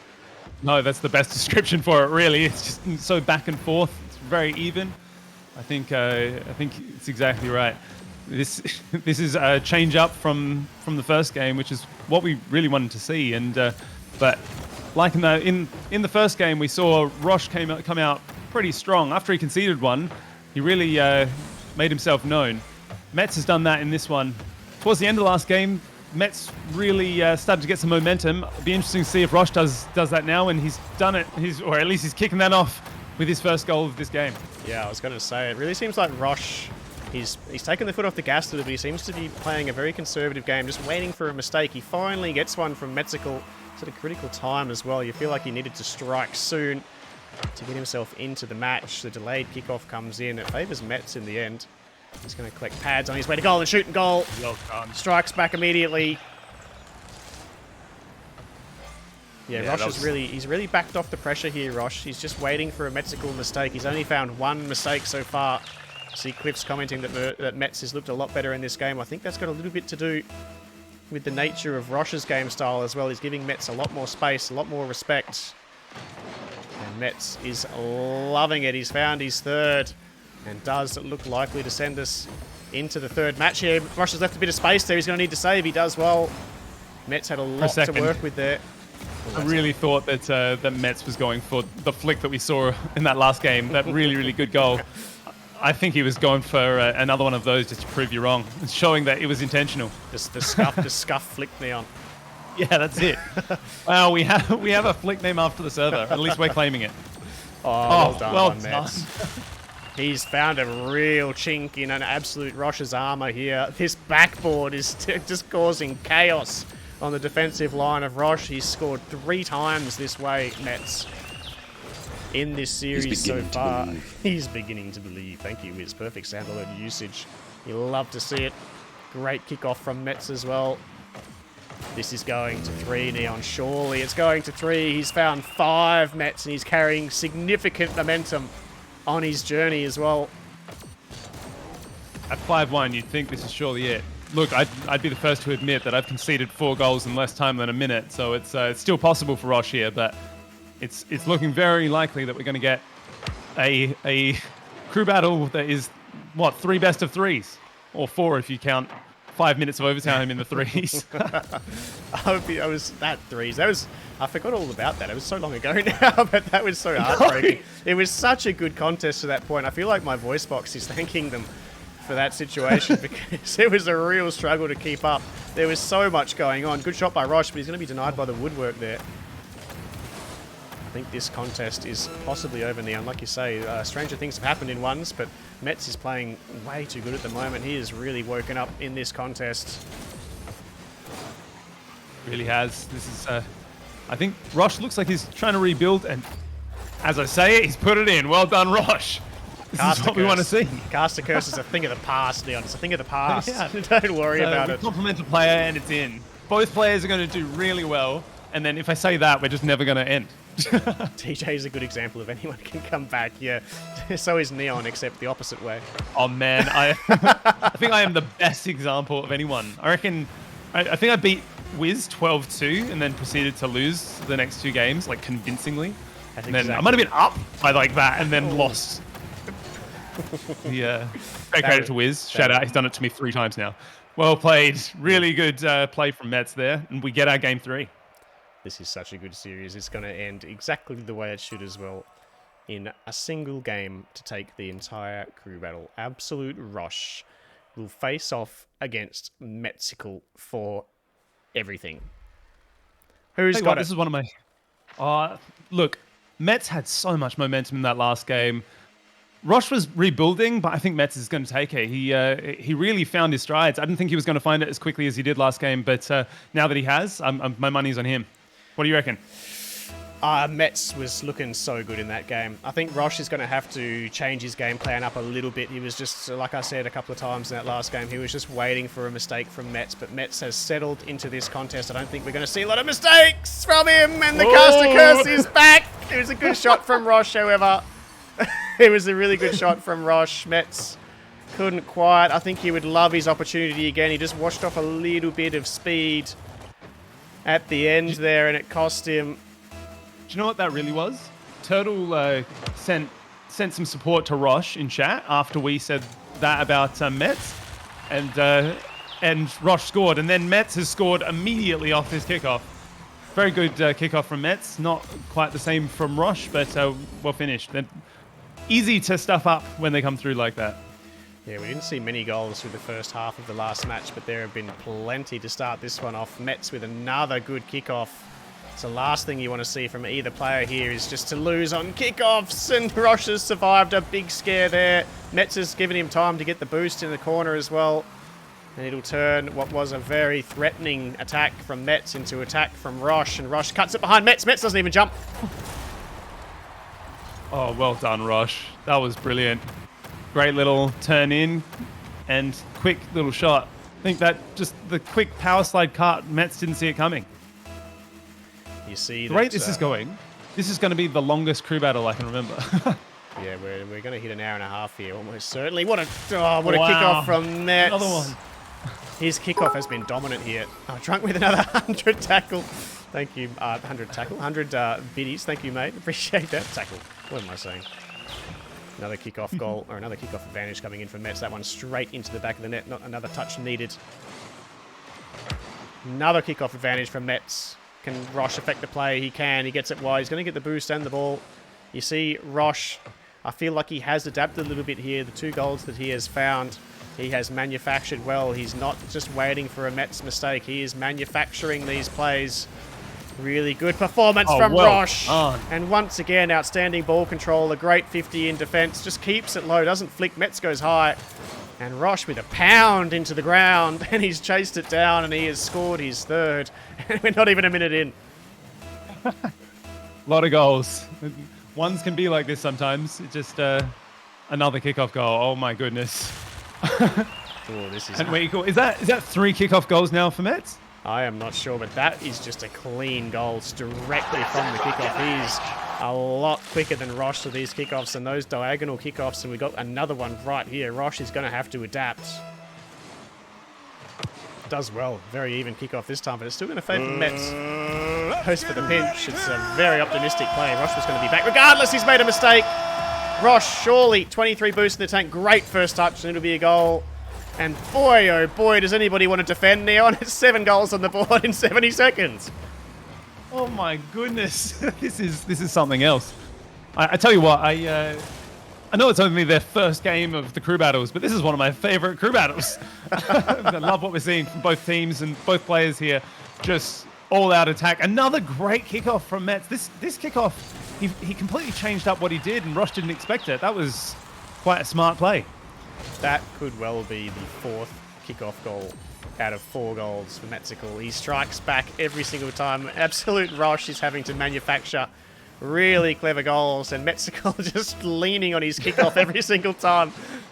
B: No, that's the best description for it, really. It's just so back and forth. It's very even. I think it's exactly right. This is a change up from the first game, which is what we really wanted to see. And but like in the first game, we saw Rosh come out pretty strong. After he conceded one, he really made himself known. Metz has done that in this one. Towards the end of the last game, Metz really started to get some momentum. It'll be interesting to see if Rosh does that now, and he's done it. Or at least he's kicking that off with his first goal of this game.
A: Yeah, I was going to say, it really seems like Rosh, he's taken the foot off the gas a little bit. He seems to be playing a very conservative game, just waiting for a mistake. He finally gets one from Metzical at a critical time as well. You feel like he needed to strike soon to get himself into the match. The delayed kickoff comes in. It favours Metz in the end. He's going to collect pads on his way to goal and shoot and goal.
B: Well done.
A: Strikes back immediately. Yeah, Rosh is he's really backed off the pressure here, Rosh. He's just waiting for a Metzical mistake. He's only found one mistake so far. I see Cliff's commenting that Metz has looked a lot better in this game. I think that's got a little bit to do with the nature of Rosh's game style as well. He's giving Metz a lot more space, a lot more respect. And Metz is loving it. He's found his third and does look likely to send us into the third match here. Rosh has left a bit of space there. He's going to need to save. He does well. Metz had a lot to work with there.
B: I really thought that Metz was going for the flick that we saw in that last game. That really, really good goal. I think he was going for another one of those just to prove you wrong. It's showing that it was intentional.
A: The scuff flick Neon.
B: Yeah, that's it. Wow, we have a flick name after the server. At least we're claiming it.
A: Oh, well done, Metz. He's found a real chink in an absolute Rosh's armor here. This backboard is just causing chaos on the defensive line of Rosh. He's scored 3 times this way, Metz, in this series so far. He's beginning to believe. Thank you, Wiz. Perfect sound alert usage. You love to see it. Great kickoff from Metz as well. This is going to 3, Neon. Surely it's going to 3. He's found 5, Metz, and he's carrying significant momentum on his journey as well.
B: At 5-1, you'd think this is surely it. Look, I'd be the first to admit that I've conceded 4 goals in less time than a minute, so it's still possible for Rosh here, but it's looking very likely that we're going to get a crew battle that is, what, 3 best of 3s? Or 4 if you count 5 minutes of overtime in the 3s.
A: I was that 3s. I forgot all about that. It was so long ago now, but that was so heartbreaking. It was such a good contest to that point. I feel like my voice box is thanking them for that situation because it was a real struggle to keep up. There was so much going on. Good shot by Rosh, but he's going to be denied by the woodwork there. think this contest is possibly over, Neon. Like you say, stranger things have happened in ones, but Metz is playing way too good at the moment. He has really woken up in this contest.
B: Really has. This is, I think Rosh looks like he's trying to rebuild, and as I say it, he's put it in. Well done, Rosh. This is what we want to see.
A: Caster Curse is a thing of the past, Leon. It's a thing of the past.
B: Yeah.
A: Don't worry about it.
B: Compliment a player, and it's in. Both players are going to do really well, and then if I say that, we're just never going to end.
A: TJ is a good example of anyone can come back. Yeah, so is Neon, except the opposite way.
B: Oh man, I think I am the best example of anyone. I reckon, I think I beat Wiz 12-2 and then proceeded to lose the next 2 games, like convincingly.
A: That's
B: And then I
A: exactly-
B: might have been up by like that and then lost. Yeah, great credit to Wiz. Shout out, he's done it to me 3 times now. Well played, really good play from Metz there, and we get our game 3.
A: This is such a good series. It's going to end exactly the way it should as well. In a single game to take the entire crew battle. Absolute Rosh will face off against Metzical for everything. Who's got it?
B: This is one of my... look, Metz had so much momentum in that last game. Rosh was rebuilding, but I think Metz is going to take it. He really found his strides. I didn't think he was going to find it as quickly as he did last game, but now that he has, my money's on him. What do you reckon?
A: Metz was looking so good in that game. I think Rosh is going to have to change his game plan up a little bit. He was just, like I said a couple of times in that last game, he was just waiting for a mistake from Metz, but Metz has settled into this contest. I don't think we're going to see a lot of mistakes from him, and the caster curse is back. It was a good shot from Rosh, however. It was a really good shot from Rosh. Metz couldn't quite. I think he would love his opportunity again. He just washed off a little bit of speed at the end there, and it cost him.
B: Do you know what that really was? Turtle sent some support to Rosh in chat after we said that about Metz, and Rosh scored, and then Metz has scored immediately off his kickoff. Very good kickoff from Metz. Not quite the same from Rosh, but well finished. They're easy to stuff up when they come through like that.
A: Yeah, we didn't see many goals through the first half of the last match, but there have been plenty to start this one off. Metz with another good kickoff. It's the last thing you want to see from either player here is just to lose on kickoffs, and Rosh has survived a big scare there. Metz has given him time to get the boost in the corner as well, and it'll turn what was a very threatening attack from Metz into attack from Rosh, and Rosh cuts it behind Metz. Metz doesn't even jump.
B: Oh, well done, Rosh. That was brilliant. Great little turn in and quick little shot. I think that just the quick power slide cart, Metz didn't see it coming.
A: You see
B: The rate this is going, this is going to be the longest crew battle I can remember.
A: Yeah, we're going to hit an hour and a half here, almost certainly. What a kickoff from Metz.
B: Another one.
A: His kickoff has been dominant here. Oh, Drunk with another 100 tackle. Thank you. 100 tackle. 100 biddies. Thank you, mate. Appreciate that. Tackle. What am I saying? Another kickoff goal, or another kickoff advantage coming in from Metz. That one straight into the back of the net. Not another touch needed. Another kickoff advantage from Metz. Can Rosh affect the play? He can. He gets it wide. He's going to get the boost and the ball. You see Rosh, I feel like he has adapted a little bit here. The 2 goals that he has found, he has manufactured well. He's not just waiting for a Metz mistake. He is manufacturing these plays. Really good performance from Rosh. And once again, outstanding ball control. A great 50 in defense. Just keeps it low. Doesn't flick. Metz goes high. And Rosh with a pound into the ground. And he's chased it down and he has scored his 3rd. And we're not even a minute in.
B: A lot of goals. Ones can be like this sometimes. It's just another kickoff goal. Oh my goodness.
A: Oh, this is...
B: And wait, is that 3 kickoff goals now for Metz?
A: I am not sure, but that is just a clean goal directly from the kickoff. He's a lot quicker than Rosh to these kickoffs and those diagonal kickoffs, and we got another one right here. Rosh is going to have to adapt. Does well. Very even kickoff this time, but it's still going to favour Metz. Post for the pinch. It's a very optimistic play. Rosh was going to be back. Regardless, he's made a mistake. Rosh, surely 23 boost in the tank. Great first touch, and it'll be a goal. And boy, oh boy, does anybody want to defend Neon? It's 7 goals on the board in 70 seconds.
B: Oh my goodness, this is something else. I tell you what, I know it's only their first game of the crew battles, but this is one of my favorite crew battles. I love what we're seeing from both teams and both players here. Just all-out attack. Another great kickoff from Metz. This kickoff, he completely changed up what he did, and Rosh didn't expect it. That was quite a smart play.
A: That could well be the 4th kickoff goal out of 4 goals for Metzical. He strikes back every single time. Absolute Rosh is having to manufacture really clever goals, and Metzical just leaning on his kickoff every single time.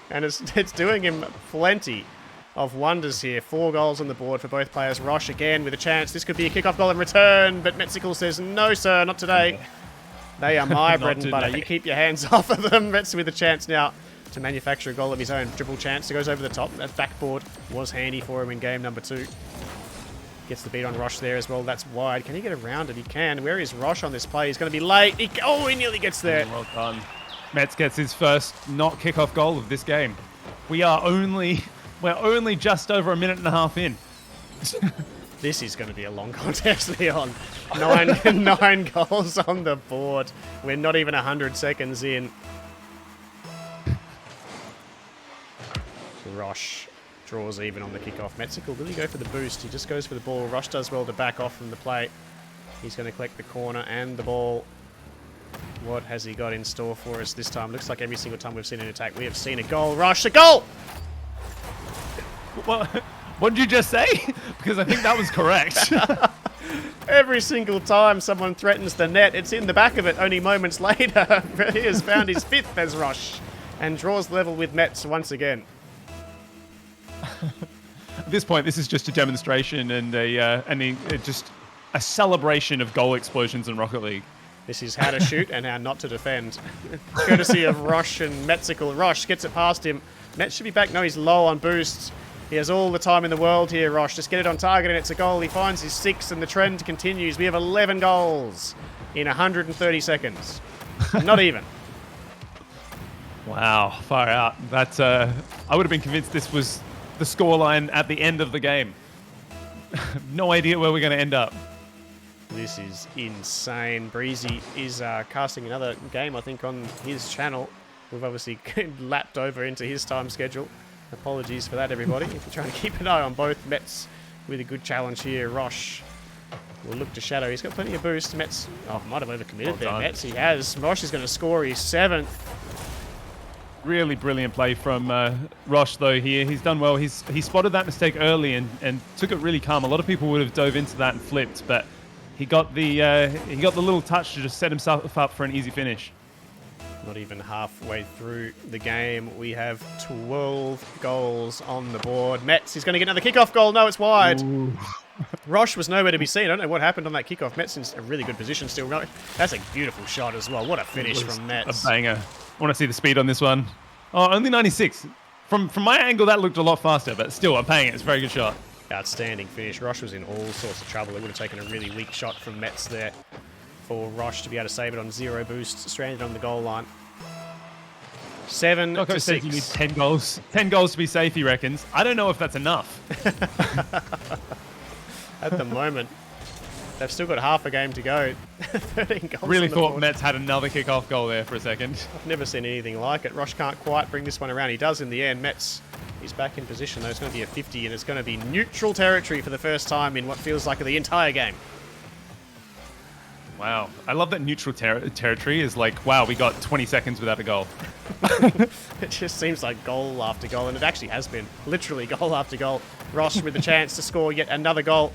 A: And it's doing him plenty of wonders here. 4 goals on the board for both players. Rosh again with a chance. This could be a kickoff goal in return, but Metzical says, no, sir, not today. They are my bread and butter. You keep your hands off of them. Metz with a chance now to manufacture a goal of his own. Dribble chance. It goes over the top. That backboard was handy for him in game number 2. Gets the beat on Rosh there as well. That's wide. Can he get around it? He can. Where is Rosh on this play? He's going to be late. He nearly gets there.
B: Well done. Metz gets his first not kickoff goal of this game. We're only just over a minute and a half in.
A: This is going to be a long contest, Leon. 9 goals on the board. We're not even 100 seconds in. Rosh draws even on the kickoff. Metzical, will he go for the boost? He just goes for the ball. Rosh does well to back off from the play. He's going to collect the corner and the ball. What has he got in store for us this time? Looks like every single time we've seen an attack, we have seen a goal. Rosh, a goal!
B: What did you just say? Because I think that was correct.
A: Every single time someone threatens the net, it's in the back of it. Only moments later, he has found his 5th as Rosh and draws level with Metz once again.
B: At this point, this is just a demonstration and just a celebration of goal explosions in Rocket League.
A: This is how to shoot and how not to defend. Courtesy of Rosh and Metzical. Rosh gets it past him. Metz should be back. No, he's low on boost. He has all the time in the world here, Rosh. Just get it on target and it's a goal. He finds his 6th and the trend continues. We have 11 goals in 130 seconds. Not even.
B: Wow, far out. That's I would have been convinced this was the scoreline at the end of the game. No idea where we're going to end up.
A: This is insane. Breezy is casting another game, I think, on his channel. We've obviously lapped over into his time schedule. Apologies for that, everybody. If you're trying to keep an eye on both, Metz with a good challenge here. Rosh will look to shadow. He's got plenty of boost. Metz, might have overcommitted there. Metz, he has. Rosh is going to score his 7th.
B: Really brilliant play from Rosh, though, here. He's done well. He spotted that mistake early and took it really calm. A lot of people would have dove into that and flipped, but he got the little touch to just set himself up for an easy finish.
A: Not even halfway through the game. We have 12 goals on the board. Metz is going to get another kickoff goal. No, it's wide. Rosh was nowhere to be seen. I don't know what happened on that kickoff. Metz in a really good position still. That's a beautiful shot as well. What a finish from Metz.
B: A banger. I want to see the speed on this one. Oh, only 96. From my angle, that looked a lot faster, but still, I'm paying it. It's a very good shot.
A: Outstanding finish. Rosh was in all sorts of trouble. It would have taken a really weak shot from Metz there for Rosh to be able to save it on 0 boost, stranded on the goal line. 7 to 6.
B: You need 10 goals. 10 goals to be safe, he reckons. I don't know if that's enough.
A: At the moment, they've still got half a game to go. 13 goals.
B: Really thought Metz had another kickoff goal there for a second.
A: I've never seen anything like it. Rosh can't quite bring this one around. He does in the end. Metz is back in position, though. It's going to be a 50, and it's going to be neutral territory for the first time in what feels like the entire game.
B: Wow. I love that neutral territory is like, wow, we got 20 seconds without a goal.
A: It just seems like goal after goal, and it actually has been. Literally goal after goal. Rosh with the chance to score yet another goal.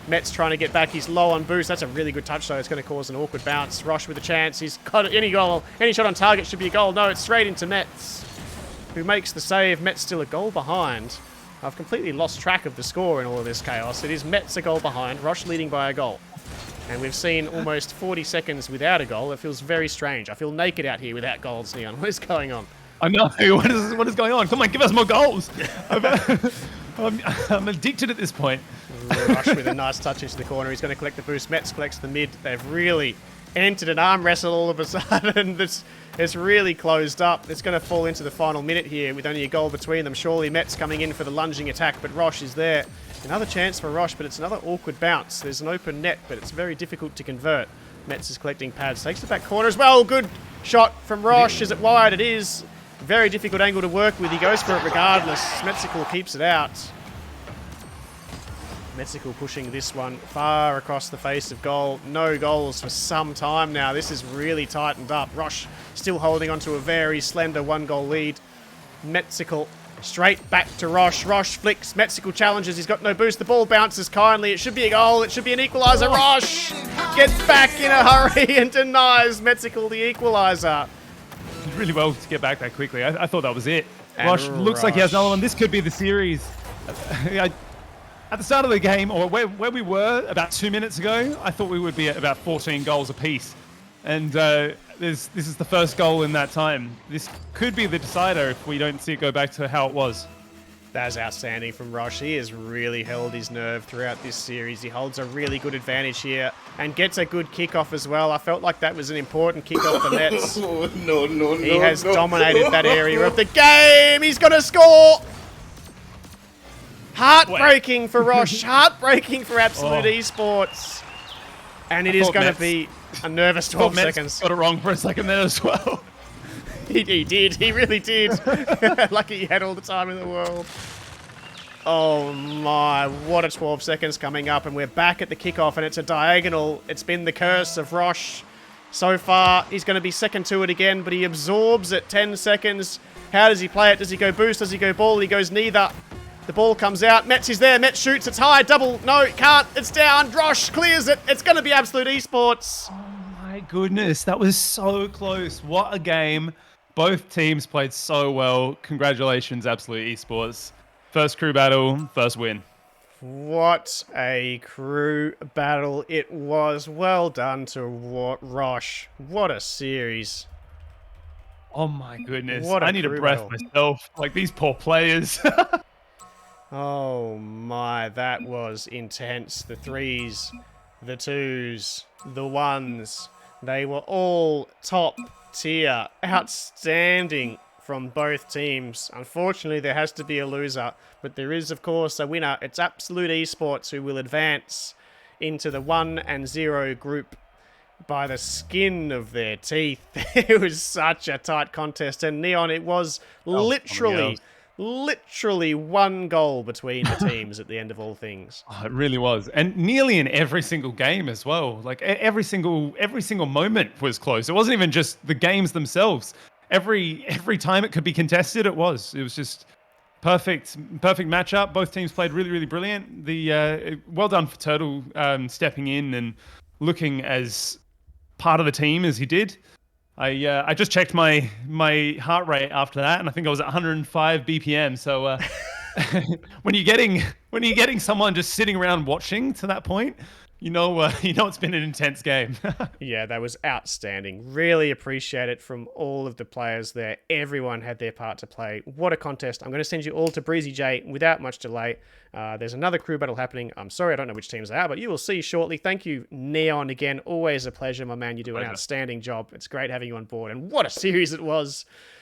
A: Metz trying to get back. He's low on boost. That's a really good touch, though. It's going to cause an awkward bounce. Rosh with a chance. He's got any goal. Any shot on target should be a goal. No, it's straight into Metz, who makes the save. Metz still a goal behind. I've completely lost track of the score in all of this chaos. It is Metz a goal behind. Rosh leading by a goal. And we've seen almost 40 seconds without a goal. It feels very strange. I feel naked out here without goals, Neon. What is going on?
B: I know. What is going on? Come on, give us more goals. I'm addicted at this point.
A: Rosh with a nice touch into the corner. He's going to collect the boost. Metz collects the mid. They've really entered an arm wrestle all of a sudden. It's really closed up. It's going to fall into the final minute here with only a goal between them. Surely Metz coming in for the lunging attack, but Rosh is there. Another chance for Rosh, but it's another awkward bounce. There's an open net, but it's very difficult to convert. Metz is collecting pads. Takes the back corner as well. Good shot from Rosh. Is it wide? It is. Very difficult angle to work with. He goes for it regardless. Metzical keeps it out. Metsical pushing this one far across the face of goal. No goals for some time now. This is really tightened up. Roche still holding on to a very slender 1-goal lead. Metsical straight back to Roche. Roche flicks. Metsical challenges. He's got no boost. The ball bounces kindly. It should be a goal. It should be an equaliser. Roche gets back in a hurry and denies Metsical the equaliser.
B: Did really well to get back that quickly. I thought that was it. Roche looks like he has another one. This could be the series. At the start of the game, or where we were about 2 minutes ago, I thought we would be at about 14 goals apiece. And this is the first goal in that time. This could be the decider if we don't see it go back to how it was.
A: That's outstanding from Roche. He has really held his nerve throughout this series. He holds a really good advantage here and gets a good kickoff as well. I felt like that was an important kickoff for Mets. He has dominated that area of the game. He's going to score. Heartbreaking for Roche. Heartbreaking for Absolute Esports. And it is going to be a nervous 12 seconds.
B: Got it wrong for a second there as well.
A: He did. He really did. Lucky he had all the time in the world. Oh my, what a 12 seconds coming up. And we're back at the kickoff and it's a diagonal. It's been the curse of Roche. So far, he's going to be second to it again, but he absorbs it 10 seconds. How does he play it? Does he go boost? Does he go ball? He goes neither. The ball comes out. Metz is there. Metz shoots. It's high. Double. No, can't. It's down. Roche clears it. It's going to be Absolute Esports.
B: Oh my goodness. That was so close. What a game. Both teams played so well. Congratulations, Absolute Esports. First crew battle, first win.
A: What a crew battle it was. Well done to Roche. What a series.
B: Oh my goodness.
A: What a
B: I need a
A: crew
B: breath
A: battle.
B: myself. Like these poor players.
A: Oh my, that was intense. The threes, the twos, the ones, they were all top tier. Outstanding from both teams. Unfortunately, there has to be a loser, but there is, of course, a winner. It's Absolute Esports who will advance into the 1-0 group by the skin of their teeth. It was such a tight contest, and Neon, it was literally 1 goal between the teams at the end of all things.
B: Oh, it really was, and nearly in every single game as well. Like every single moment was close. It wasn't even just the games themselves. Every time it could be contested, it was just perfect matchup. Both teams played really brilliant. The well done for Turtle stepping in and looking as part of the team as he did. I just checked my heart rate after that, and I think I was at 105 BPM. So when you're getting someone just sitting around watching to that point, you know it's been an intense game.
A: Yeah, that was outstanding. Really appreciate it from all of the players there. Everyone had their part to play. What a contest. I'm going to send you all to Breezy J without much delay. There's another crew battle happening. I'm sorry, I don't know which teams they are, but you will see shortly. Thank you, Neon, again. Always a pleasure, my man. You do an outstanding job. It's great having you on board. And what a series it was.